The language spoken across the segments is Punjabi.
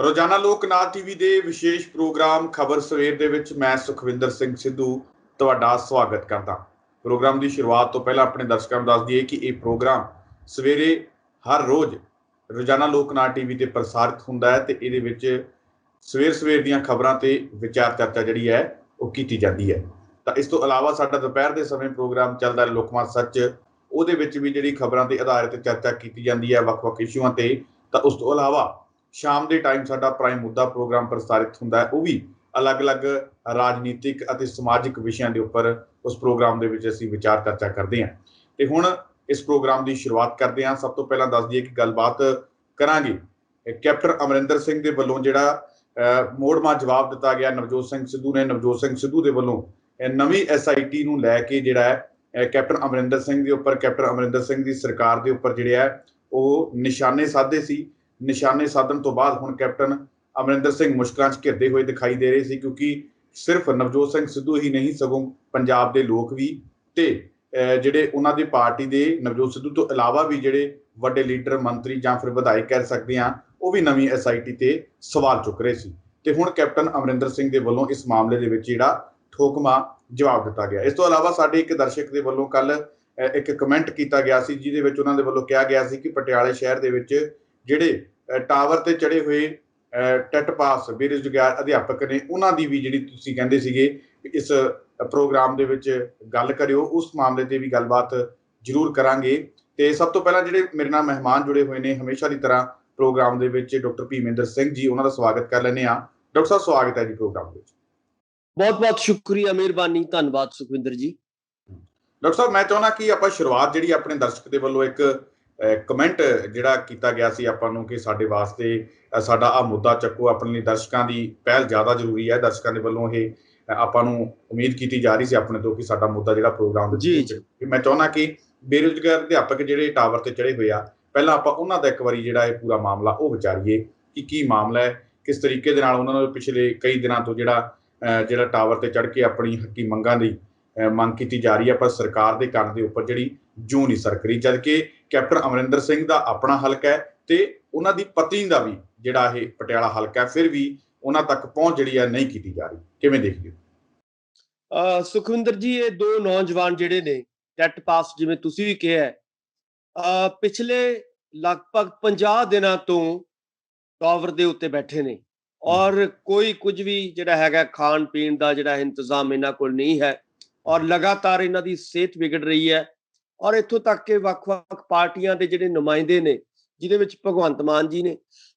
ਰੋਜ਼ਾਨਾ ਲੋਕ ਨਾਥ ਟੀਵੀ ਦੇ ਵਿਸ਼ੇਸ਼ ਪ੍ਰੋਗਰਾਮ ਖਬਰ ਸਵੇਰ ਦੇ ਵਿੱਚ ਮੈਂ ਸੁਖਵਿੰਦਰ ਸਿੰਘ ਸਿੱਧੂ ਤੁਹਾਡਾ ਸਵਾਗਤ ਕਰਦਾ। ਪ੍ਰੋਗਰਾਮ ਦੀ ਸ਼ੁਰੂਆਤ ਤੋਂ ਪਹਿਲਾਂ ਆਪਣੇ ਦਰਸ਼ਕਾਂ ਨੂੰ ਦੱਸ ਦਈਏ ਕਿ ਇਹ ਪ੍ਰੋਗਰਾਮ ਸਵੇਰੇ ਹਰ ਰੋਜ਼ ਰੋਜ਼ਾਨਾ ਲੋਕ ਨਾਥ ਟੀਵੀ ਤੇ ਪ੍ਰਸਾਰਿਤ ਹੁੰਦਾ ਹੈ ਤੇ ਇਹਦੇ ਵਿੱਚ ਸਵੇਰ ਦੀਆਂ ਖਬਰਾਂ ਤੇ ਵਿਚਾਰ ਚਰਚਾ ਜਿਹੜੀ ਹੈ ਉਹ ਕੀਤੀ ਜਾਂਦੀ ਹੈ। ਤਾਂ ਇਸ ਤੋਂ ਇਲਾਵਾ ਸਾਡਾ ਦੁਪਹਿਰ ਦੇ ਸਮੇਂ ਪ੍ਰੋਗਰਾਮ ਚੱਲਦਾ ਲੋਕਮਤ ਸੱਚ, ਉਹਦੇ ਵਿੱਚ ਵੀ ਜਿਹੜੀ ਖਬਰਾਂ ਤੇ ਆਧਾਰਿਤ ਚਰਚਾ ਕੀਤੀ ਜਾਂਦੀ ਹੈ ਵੱਖ-ਵੱਖ ਇਸ਼ੂਆਂ ਤੇ। ਤਾਂ ਉਸ ਤੋਂ ਇਲਾਵਾ ਸ਼ਾਮ ਦੇ ਟਾਈਮ ਸਾਡਾ ਪ੍ਰਾਈਮ ਮੁੱਦਾ ਪ੍ਰੋਗਰਾਮ ਪ੍ਰਸਾਰਿਤ ਹੁੰਦਾ ਹੈ, ਉਹ ਵੀ ਅਲੱਗ-ਅਲੱਗ ਰਾਜਨੀਤਿਕ ਅਤੇ ਸਮਾਜਿਕ ਵਿਸ਼ਿਆਂ ਦੇ ਉੱਪਰ ਉਸ ਪ੍ਰੋਗਰਾਮ ਦੇ ਵਿੱਚ ਅਸੀਂ ਵਿਚਾਰ ਚਰਚਾ ਕਰਦੇ ਹਾਂ। ਤੇ ਹੁਣ ਇਸ ਪ੍ਰੋਗਰਾਮ ਦੀ ਸ਼ੁਰੂਆਤ ਕਰਦੇ ਹਾਂ। ਸਭ ਤੋਂ ਪਹਿਲਾਂ ਦੱਸ ਦਈਏ ਕਿ ਗੱਲਬਾਤ ਕਰਾਂਗੇ ਕੈਪਟਨ ਅਮਰਿੰਦਰ ਸਿੰਘ ਦੇ ਵੱਲੋਂ ਜਿਹੜਾ ਮੋੜਵਾਂ ਜਵਾਬ ਦਿੱਤਾ ਗਿਆ ਨਵਜੋਤ ਸਿੰਘ ਸਿੱਧੂ ਨੇ। ਨਵਜੋਤ ਸਿੰਘ ਸਿੱਧੂ ਦੇ ਵੱਲੋਂ ਨਵੀਂ SIT ਨੂੰ ਲੈ ਕੇ ਜਿਹੜਾ ਹੈ ਕੈਪਟਨ ਅਮਰਿੰਦਰ ਸਿੰਘ ਦੇ ਉੱਪਰ, ਕੈਪਟਨ ਅਮਰਿੰਦਰ ਸਿੰਘ ਦੀ ਸਰਕਾਰ ਦੇ ਉੱਪਰ ਜਿਹੜੇ ਹੈ ਉਹ ਨਿਸ਼ਾਨੇ ਸਾਧੇ ਸੀ। ਨਿਸ਼ਾਨੇ ਸਾਧਨ ਤੋਂ ਬਾਅਦ ਹੁਣ ਕੈਪਟਨ ਅਮਰਿੰਦਰ ਸਿੰਘ ਮੁਸ਼ਕਲਾਂ 'ਚ ਘਿਰਦੇ ਹੋਏ ਦਿਖਾਈ ਦੇ ਰਹੇ ਸੀ, ਕਿਉਂਕਿ ਸਿਰਫ ਨਵਜੋਤ ਸਿੰਘ ਸਿੱਧੂ ਹੀ ਨਹੀਂ ਸਗੋਂ ਪੰਜਾਬ ਦੇ ਲੋਕ ਵੀ ਤੇ ਜਿਹੜੇ ਉਹਨਾਂ ਦੀ ਪਾਰਟੀ ਦੇ ਨਵਜੋਤ ਸਿੱਧੂ ਤੋਂ ਇਲਾਵਾ ਵੀ ਜਿਹੜੇ ਵੱਡੇ ਲੀਡਰ, ਮੰਤਰੀ ਜਾਂ ਫਿਰ ਵਿਧਾਇਕ ਕਹਿ ਸਕਦੇ ਹਾਂ, ਉਹ ਵੀ ਨਵੀਂ SIT ਤੇ ਸਵਾਲ ਚੁੱਕ ਰਹੇ ਸੀ। ਤੇ ਹੁਣ ਕੈਪਟਨ ਅਮਰਿੰਦਰ ਸਿੰਘ ਦੇ ਵੱਲੋਂ ਇਸ ਮਾਮਲੇ ਦੇ ਵਿੱਚ ਜਿਹੜਾ ਠੋਕਵਾਂ ਜਵਾਬ ਦਿੱਤਾ ਗਿਆ। ਇਸ ਤੋਂ ਇਲਾਵਾ ਸਾਡੇ ਇੱਕ ਦਰਸ਼ਕ ਦੇ ਵੱਲੋਂ ਕੱਲ ਇੱਕ ਕਮੈਂਟ ਕੀਤਾ ਗਿਆ ਸੀ, ਜਿਹਦੇ ਵਿੱਚ ਉਹਨਾਂ ਦੇ ਵੱਲੋਂ ਕਿਹਾ ਗਿਆ ਸੀ ਕਿ ਪਟਿਆਲੇ ਸ਼ਹਿਰ ਦੇ ਵਿੱਚ ਜਿਹੜੇ ਟਾਵਰ ਤੇ ਚੜੇ ਹੋਏ ਟੈਟ ਪਾਸ ਬੇਰੁਜ਼ਗਾਰ ਅਧਿਆਪਕ ਨੇ, ਉਹਨਾਂ ਦੀ ਵੀ ਜਿਹੜੀ ਤੁਸੀਂ ਕਹਿੰਦੇ ਸੀਗੇ ਇਸ ਪ੍ਰੋਗਰਾਮ ਦੇ ਵਿੱਚ ਗੱਲ ਕਰਿਓ, ਉਸ ਮਾਮਲੇ ਤੇ ਵੀ ਗੱਲਬਾਤ ਜ਼ਰੂਰ ਕਰਾਂਗੇ। ਤੇ ਸਭ ਤੋਂ ਪਹਿਲਾਂ ਜਿਹੜੇ ਮੇਰੇ ਨਾਲ ਮਹਿਮਾਨ ਜੁੜੇ ਹੋਏ ਨੇ ਹਮੇਸ਼ਾ ਦੀ ਤਰ੍ਹਾਂ ਪ੍ਰੋਗਰਾਮ ਦੇ ਵਿੱਚ, ਡਾਕਟਰ ਭੀਮਿੰਦਰ ਸਿੰਘ ਜੀ, ਉਹਨਾਂ ਦਾ ਸਵਾਗਤ ਕਰ ਲੈਂਦੇ ਹਾਂ। ਡਾਕਟਰ ਸਾਹਿਬ ਸਵਾਗਤ ਹੈ ਜੀ ਪ੍ਰੋਗਰਾਮ ਵਿੱਚ। ਬਹੁਤ ਸ਼ੁਕਰੀਆ, ਮਿਹਰਬਾਨੀ, ਧੰਨਵਾਦ ਸੁਖਵਿੰਦਰ ਜੀ। ਡਾਕਟਰ ਸਾਹਿਬ ਮੈਂ ਚਾਹੁੰਦਾ ਕਿ ਆਪਾਂ ਸ਼ੁਰੂਆਤ ਜਿਹੜੀ ਆਪਣੇ ਦਰਸ਼ਕ ਦੇ ਵੱਲੋਂ ਇੱਕ ਕਮੈਂਟ ਜਿਹੜਾ ਕੀਤਾ ਗਿਆ ਸੀ ਆਪਾਂ ਨੂੰ ਕਿ ਸਾਡੇ ਵਾਸਤੇ ਸਾਡਾ ਆਹ ਮੁੱਦਾ ਚੱਕੋ, ਆਪਣੇ ਲਈ ਦਰਸ਼ਕਾਂ ਦੀ ਪਹਿਲ ਜ਼ਿਆਦਾ ਜ਼ਰੂਰੀ ਹੈ। ਦਰਸ਼ਕਾਂ ਦੇ ਵੱਲੋਂ ਇਹ ਆਪਾਂ ਨੂੰ ਉਮੀਦ ਕੀਤੀ ਜਾ ਰਹੀ ਸੀ ਆਪਣੇ ਤੋਂ ਕਿ ਸਾਡਾ ਮੁੱਦਾ ਜਿਹੜਾ ਪ੍ਰੋਗਰਾਮ ਦੇ ਵਿੱਚ ਮੈਂ ਚਾਹੁੰਦਾ ਕਿ ਬੇਰੁਜ਼ਗਾਰ ਅਧਿਆਪਕ ਜਿਹੜੇ ਟਾਵਰ ਤੇ ਚੜੇ ਹੋਏ ਆ, ਪਹਿਲਾਂ ਆਪਾਂ ਉਹਨਾਂ ਦਾ ਇੱਕ ਵਾਰੀ ਜਿਹੜਾ ਇਹ ਪੂਰਾ ਮਾਮਲਾ ਉਹ ਵਿਚਾਰੀਏ ਕਿ ਕੀ ਮਾਮਲਾ ਹੈ, ਕਿਸ ਤਰੀਕੇ ਦੇ ਨਾਲ ਉਹਨਾਂ ਨੂੰ ਪਿਛਲੇ ਕਈ ਦਿਨਾਂ ਤੋਂ ਜਿਹੜਾ ਟਾਵਰ ਤੇ ਚੜ੍ਹ ਕੇ ਆਪਣੀ ਹੱਕੀ ਮੰਗਾਂ ਦੀ ਮੰਗ ਕੀਤੀ ਜਾ ਰਹੀ ਹੈ, ਪਰ ਸਰਕਾਰ ਦੇ ਕੰਨ ਦੇ ਉੱਪਰ ਜਿਹੜੀ ਜੂੰ ਨਹੀਂ ਸਰਕ ਰਹੀ। ਜਦਕਿ ਕੈਪਟਨ ਅਮਰਿੰਦਰ ਸਿੰਘ ਦਾ ਆਪਣਾ ਹਲਕਾ ਹੈ ਤੇ ਉਹਨਾਂ ਦੀ ਪਤਨੀ ਦਾ ਵੀ ਜਿਹੜਾ ਇਹ ਪਟਿਆਲਾ ਹਲਕਾ ਹੈ, ਫਿਰ ਵੀ ਉਹਨਾਂ ਤੱਕ ਪਹੁੰਚ ਜਿਹੜੀ ਹੈ ਨਹੀਂ ਕੀਤੀ ਜਾ ਰਹੀ। ਕਿਵੇਂ ਦੇਖਦੇ ਹੋ? ਸੁਖਵਿੰਦਰ ਜੀ, ਇਹ ਦੋ ਨੌਜਵਾਨ ਜਿਹੜੇ ਨੇ ਟੈਟ ਪਾਸ, ਜਿਵੇਂ ਤੁਸੀਂ ਵੀ ਕਿਹਾ, ਪਿਛਲੇ ਲਗਭਗ 50 ਦਿਨਾਂ ਤੋਂ ਟਾਵਰ ਦੇ ਉੱਤੇ ਬੈਠੇ ਨੇ ਔਰ ਕੋਈ ਕੁਝ ਵੀ ਜਿਹੜਾ ਹੈਗਾ ਖਾਣ ਪੀਣ ਦਾ ਜਿਹੜਾ ਇੰਤਜ਼ਾਮ ਇਹਨਾਂ ਕੋਲ ਨਹੀਂ ਹੈ ਔਰ ਲਗਾਤਾਰ ਇਹਨਾਂ ਦੀ ਸਿਹਤ ਵਿਗੜ ਰਹੀ ਹੈ। ਔਰ ਇੱਥੋਂ ਤੱਕ ਕਿ ਵੱਖ-ਵੱਖ ਪਾਰਟੀਆਂ ਦੇ ਜਿਹੜੇ ਨੁਮਾਇੰਦੇ ਨੇ, ਜਿਹਦੇ ਵਿੱਚ ਭਗਵੰਤ ਮਾਨ ਜੀ ਨੇ,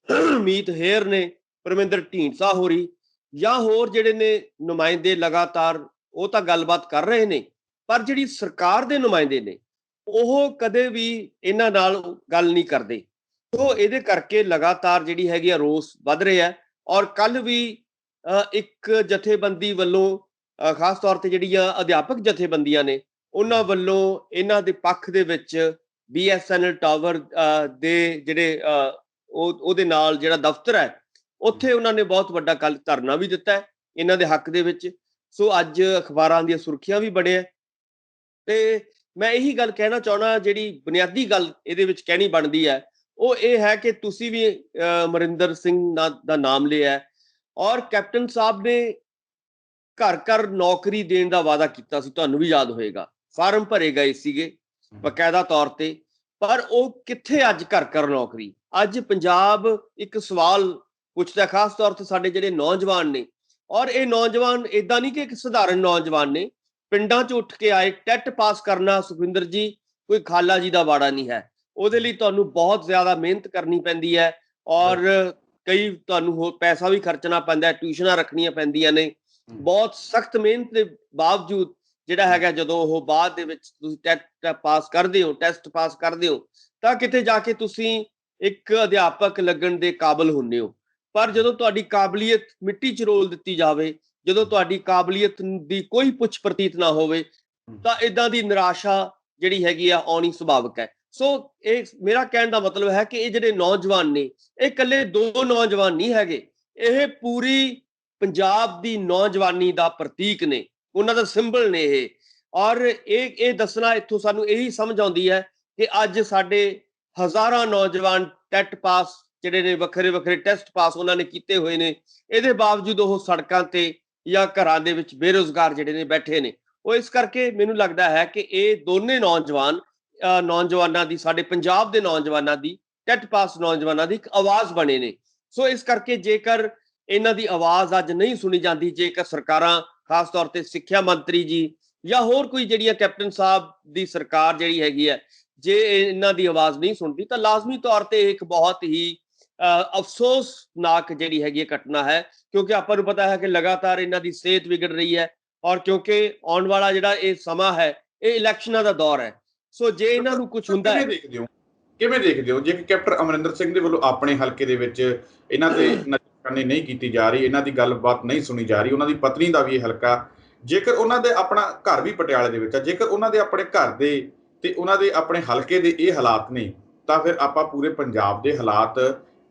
ਮੀਤ ਹੇਅਰ ਨੇ, ਪਰਮਿੰਦਰ ਢੀਂਡਸਾ ਹੋਰੀ ਜਾਂ ਹੋਰ ਜਿਹੜੇ ਨੇ ਨੁਮਾਇੰਦੇ, ਲਗਾਤਾਰ ਉਹ ਤਾਂ ਗੱਲਬਾਤ ਕਰ ਰਹੇ ਨੇ, ਪਰ ਜਿਹੜੀ ਸਰਕਾਰ ਦੇ ਨੁਮਾਇੰਦੇ ਨੇ ਉਹ ਕਦੇ ਵੀ ਇਹਨਾਂ ਨਾਲ ਗੱਲ ਨਹੀਂ ਕਰਦੇ। ਸੋ ਇਹਦੇ ਕਰਕੇ ਲਗਾਤਾਰ ਜਿਹੜੀ ਹੈਗੀ ਆ ਰੋਸ ਵੱਧ ਰਿਹਾ। ਔਰ ਕੱਲ ਵੀ ਇੱਕ ਜਥੇਬੰਦੀ ਵੱਲੋਂ, ਖਾਸ ਤੌਰ ਤੇ ਜਿਹੜੀਆਂ ਅਧਿਆਪਕ ਜਥੇਬੰਦੀਆਂ ਨੇ, ਉਹਨਾਂ ਵੱਲੋਂ ਇਹਨਾਂ ਦੇ ਪੱਖ ਦੇ ਵਿੱਚ BSNL ਟਾਵਰ ਦੇ ਜਿਹੜੇ ਉਹਦੇ ਨਾਲ ਜਿਹੜਾ ਦਫ਼ਤਰ ਹੈ, ਉੱਥੇ ਉਹਨਾਂ ਨੇ ਬਹੁਤ ਵੱਡਾ ਕੱਲ ਧਰਨਾ ਵੀ ਦਿੱਤਾ ਹੈ ਇਹਨਾਂ ਦੇ ਹੱਕ ਦੇ ਵਿੱਚ। ਸੋ ਅੱਜ ਅਖਬਾਰਾਂ ਦੀਆਂ ਸੁਰਖੀਆਂ ਵੀ ਬਣਿਆ। ਤੇ ਮੈਂ ਇਹੀ ਗੱਲ ਕਹਿਣਾ ਚਾਹੁੰਦਾ, ਜਿਹੜੀ ਬੁਨਿਆਦੀ ਗੱਲ ਇਹਦੇ ਵਿੱਚ ਕਹਿਣੀ ਬਣਦੀ ਹੈ ਉਹ ਇਹ ਹੈ ਕਿ ਤੁਸੀਂ ਵੀ ਅਮਰਿੰਦਰ ਸਿੰਘ ਦਾ ਨਾਮ ਲਿਆ ਔਰ ਕੈਪਟਨ ਸਾਹਿਬ ਨੇ ਘਰ ਨੌਕਰੀ ਦੇਣ ਦਾ ਵਾਅਦਾ ਕੀਤਾ ਸੀ, ਤੁਹਾਨੂੰ ਵੀ ਯਾਦ ਹੋਏਗਾ। ਫਾਰਮ ਭਰੇ ਗਏ ਸੀਗੇ ਬਕਾਇਦਾ ਤੌਰ ਤੇ, ਪਰ ਉਹ ਕਿੱਥੇ ਅੱਜ ਘਰ ਨੌਕਰੀ? ਅੱਜ ਪੰਜਾਬ ਇੱਕ ਸਵਾਲ ਪੁੱਛਦਾ, ਖਾਸ ਤੌਰ ਤੇ ਸਾਡੇ ਜਿਹੜੇ ਨੌਜਵਾਨ ਨੇ, ਔਰ ਇਹ ਨੌਜਵਾਨ ਏਦਾਂ ਨਹੀਂ ਕਿ ਇੱਕ ਸਧਾਰਨ ਨੌਜਵਾਨ ਨੇ, ਪਿੰਡਾਂ 'ਚ ਉੱਠ ਕੇ ਆਏ। ਟੈਟ ਪਾਸ ਕਰਨਾ ਸੁਖਵਿੰਦਰ ਜੀ ਕੋਈ ਖਾਲਾ ਜੀ ਦਾ ਵਾੜਾ ਨਹੀਂ ਹੈ। ਉਹਦੇ ਲਈ ਤੁਹਾਨੂੰ ਬਹੁਤ ਜ਼ਿਆਦਾ ਮਿਹਨਤ ਕਰਨੀ ਪੈਂਦੀ ਹੈ ਔਰ ਕਈ ਤੁਹਾਨੂੰ ਹੋਰ ਪੈਸਾ ਵੀ ਖਰਚਣਾ ਪੈਂਦਾ, ਟਿਊਸ਼ਨਾਂ ਰੱਖਣੀਆਂ ਪੈਂਦੀਆਂ ਨੇ। ਬਹੁਤ ਸਖਤ ਮਿਹਨਤ ਦੇ ਬਾਵਜੂਦ ਜਿਹੜਾ ਹੈਗਾ, ਜਦੋਂ ਉਹ ਬਾਅਦ ਦੇ ਵਿੱਚ ਤੁਸੀਂ ਟੈਟ ਪਾਸ ਕਰਦੇ ਹੋ, ਟੈਸਟ ਪਾਸ ਕਰਦੇ ਹੋ, ਤਾਂ ਕਿਤੇ ਜਾ ਕੇ ਤੁਸੀਂ ਇੱਕ ਅਧਿਆਪਕ ਲੱਗਣ ਦੇ ਕਾਬਲ ਹੁੰਦੇ ਹੋ। ਪਰ ਜਦੋਂ ਤੁਹਾਡੀ ਕਾਬਲੀਅਤ ਮਿੱਟੀ 'ਚ ਰੋਲ ਦਿੱਤੀ ਜਾਵੇ, ਜਦੋਂ ਤੁਹਾਡੀ ਕਾਬਲੀਅਤ ਦੀ ਕੋਈ ਪੁੱਛ ਪ੍ਰਤੀਤ ਨਾ ਹੋਵੇ, ਤਾਂ ਏਦਾਂ ਦੀ ਨਿਰਾਸ਼ਾ ਜਿਹੜੀ ਹੈਗੀ ਆ ਆਉਣੀ ਸੁਭਾਵਿਕ ਹੈ। ਸੋ ਇਹ ਮੇਰਾ ਕਹਿਣ ਦਾ ਮਤਲਬ ਹੈ ਕਿ ਇਹ ਜਿਹੜੇ ਨੌਜਵਾਨ ਨੇ, ਇਹ ਇਕੱਲੇ ਦੋ ਨੌਜਵਾਨ ਨਹੀਂ ਹੈਗੇ, ਇਹ ਪੂਰੀ ਪੰਜਾਬ ਦੀ ਨੌਜਵਾਨੀ ਦਾ ਪ੍ਰਤੀਕ ਨੇ, ਉਹਨਾਂ ਦਾ ਸਿੰਬਲ ਨੇ ਇਹ। ਔਰ ਇਹ ਦੱਸਣਾ ਇੱਥੋਂ ਸਾਨੂੰ ਇਹੀ ਸਮਝ ਆਉਂਦੀ ਹੈ ਕਿ ਅੱਜ ਸਾਡੇ ਹਜ਼ਾਰਾਂ ਨੌਜਵਾਨ ਟੈਟ ਪਾਸ ਜਿਹੜੇ ਨੇ ਵੱਖਰੇ ਵੱਖਰੇ ਟੈਸਟ ਪਾਸ ਉਹਨਾਂ ਨੇ ਕੀਤੇ ਹੋਏ ਨੇ, ਇਹਦੇ ਬਾਵਜੂਦ ਉਹ ਸੜਕਾਂ ਤੇ ਜਾਂ ਘਰਾਂ ਦੇ ਵਿੱਚ ਬੇਰੁਜ਼ਗਾਰ ਜਿਹੜੇ ਨੇ ਬੈਠੇ ਨੇ। ਉਹ ਇਸ ਕਰਕੇ ਮੈਨੂੰ ਲੱਗਦਾ ਹੈ ਕਿ ਇਹ ਦੋਨੇ ਨੌਜਵਾਨਾਂ ਦੀ, ਸਾਡੇ ਪੰਜਾਬ ਦੇ ਨੌਜਵਾਨਾਂ ਦੀ, ਟੈਟ ਪਾਸ ਨੌਜਵਾਨਾਂ ਦੀ ਇੱਕ ਆਵਾਜ਼ ਬਣੇ ਨੇ। ਸੋ ਇਸ ਕਰਕੇ ਜੇਕਰ ਇਹਨਾਂ ਦੀ ਆਵਾਜ਼ ਅੱਜ ਨਹੀਂ ਸੁਣੀ ਜਾਂਦੀ, ਜੇਕਰ ਸਰਕਾਰਾਂ, ਖਾਸ ਤੌਰ ਤੇ ਸਿੱਖਿਆ ਮੰਤਰੀ ਜੀ ਜਾਂ ਹੋਰ ਕੋਈ ਜਿਹੜੀਆਂ ਕੈਪਟਨ ਸਾਹਿਬ ਦੀ ਸਰਕਾਰ ਜਿਹੜੀ ਹੈਗੀ ਹੈ, ਜੇ ਇਹਨਾਂ ਦੀ ਆਵਾਜ਼ ਨਹੀਂ ਸੁਣਦੀ ਤਾਂ ਲਾਜ਼ਮੀ ਤੌਰ ਤੇ ਇੱਕ ਬਹੁਤ ਹੀ ਅਫਸੋਸਨਾਕ ਜਿਹੜੀ ਹੈਗੀ ਹੈ ਘਟਨਾ ਹੈ। ਕਿਉਂਕਿ ਆਪਾਂ ਨੂੰ ਪਤਾ ਹੈ ਕਿ ਲਗਾਤਾਰ ਇਹਨਾਂ ਦੀ ਸਿਹਤ ਵਿਗੜ ਰਹੀ ਹੈ, ਔਰ ਕਿਉਂਕਿ ਆਉਣ ਵਾਲਾ ਜਿਹੜਾ ਇਹ ਸਮਾਂ ਹੈ ਇਹ ਇਲੈਕਸ਼ਨਾਂ ਦਾ ਦੌਰ ਹੈ। ਸੋ ਜੇ ਇਹਨਾਂ ਨੂੰ ਕੁਝ ਹੁੰਦਾ ਹੈ, ਕਿਵੇਂ ਦੇਖਦੇ ਹੋ ਜੇ ਕੈਪਟਨ ਅਮਰਿੰਦਰ ਸਿੰਘ ਦੇ ਵੱਲੋਂ ਆਪਣੇ ਹਲਕੇ ਦੇ ਵਿੱਚ ਇਹਨਾਂ ਤੇ ਨਜ਼ਰਸਾਨੀ ਨਹੀਂ ਕੀਤੀ ਜਾ ਰਹੀ, ਇਹਨਾਂ ਦੀ ਗੱਲਬਾਤ ਨਹੀਂ ਸੁਣੀ ਜਾ ਰਹੀ, ਉਹਨਾਂ ਦੀ ਪਤਨੀ ਦਾ ਵੀ ਇਹ ਹਲਕਾ, ਜੇਕਰ ਉਹਨਾਂ ਦੇ ਆਪਣਾ ਘਰ ਵੀ ਪਟਿਆਲੇ ਦੇ ਵਿੱਚ ਆ, ਜੇਕਰ ਉਹਨਾਂ ਦੇ ਆਪਣੇ ਘਰ ਦੇ ਤੇ ਉਹਨਾਂ ਦੇ ਆਪਣੇ ਹਲਕੇ ਦੇ ਇਹ ਹਾਲਾਤ ਨੇ, ਤਾਂ ਫਿਰ ਆਪਾਂ ਪੂਰੇ ਪੰਜਾਬ ਦੇ ਹਾਲਾਤ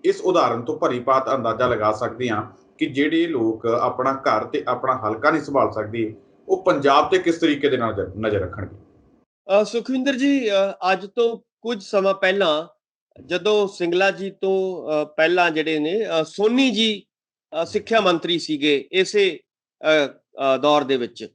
ਇਸ ਉਦਾਹਰਨ ਤੋਂ ਭਲੀ ਭਾਂਤ ਅੰਦਾਜ਼ਾ ਲਗਾ ਸਕਦੇ ਹਾਂ ਕਿ ਜਿਹੜੇ ਲੋਕ ਆਪਣਾ ਘਰ ਤੇ ਆਪਣਾ ਹਲਕਾ ਨਹੀਂ ਸੰਭਾਲ ਸਕਦੇ, ਉਹ ਪੰਜਾਬ ਤੇ ਕਿਸ ਤਰੀਕੇ ਦੇ ਨਾਲ ਨਜ਼ਰ ਰੱਖਣਗੇ। ਸੁਖਵਿੰਦਰ ਜੀ, ਅੱਜ ਤੋਂ ਕੁਝ ਸਮਾਂ ਪਹਿਲਾਂ ਜਦੋਂ ਸਿੰਗਲਾ ਜੀ ਤੋਂ ਪਹਿਲਾਂ ਜਿਹੜੇ ਨੇ ਸੋਨੀ ਜੀ ਸਿੱਖਿਆ ਮੰਤਰੀ ਸੀਗੇ ਇਸੇ ਦੌਰ ਦੇ ਵਿੱਚ,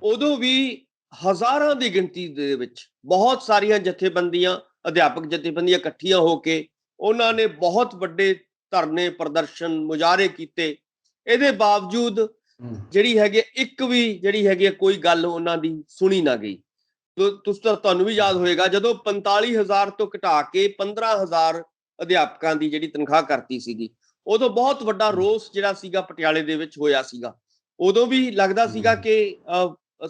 ਉਦੋਂ ਵੀ ਹਜ਼ਾਰਾਂ ਦੀ ਗਿਣਤੀ ਦੇ ਵਿੱਚ ਬਹੁਤ ਸਾਰੀਆਂ ਜਥੇਬੰਦੀਆਂ, ਅਧਿਆਪਕ ਜਥੇਬੰਦੀਆਂ ਇਕੱਠੀਆਂ ਹੋ ਕੇ ਉਹਨਾਂ ਨੇ ਬਹੁਤ ਵੱਡੇ ਧਰਨੇ, ਪ੍ਰਦਰਸ਼ਨ, ਮੁਜ਼ਾਹਰੇ ਕੀਤੇ। ਇਹਦੇ ਬਾਵਜੂਦ ਜਿਹੜੀ ਹੈਗੀ ਇੱਕ ਵੀ ਜਿਹੜੀ ਹੈਗੀ ਕੋਈ ਗੱਲ ਉਹਨਾਂ ਦੀ ਸੁਣੀ ਨਾ ਗਈ। ਤੁਹਾਨੂੰ ਵੀ ਯਾਦ ਹੋਏਗਾ ਜਦੋਂ 45,000 ਤੋਂ ਘਟਾ ਕੇ 15,000 ਅਧਿਆਪਕਾਂ ਦੀ ਜਿਹੜੀ ਤਨਖਾਹ ਕਰਤੀ ਸੀਗੀ, ਉਦੋਂ ਬਹੁਤ ਵੱਡਾ ਰੋਸ ਜਿਹੜਾ ਸੀਗਾ ਪਟਿਆਲੇ ਦੇ ਵਿੱਚ ਹੋਇਆ ਸੀਗਾ। ਉਦੋਂ ਵੀ ਲੱਗਦਾ ਸੀਗਾ ਕਿ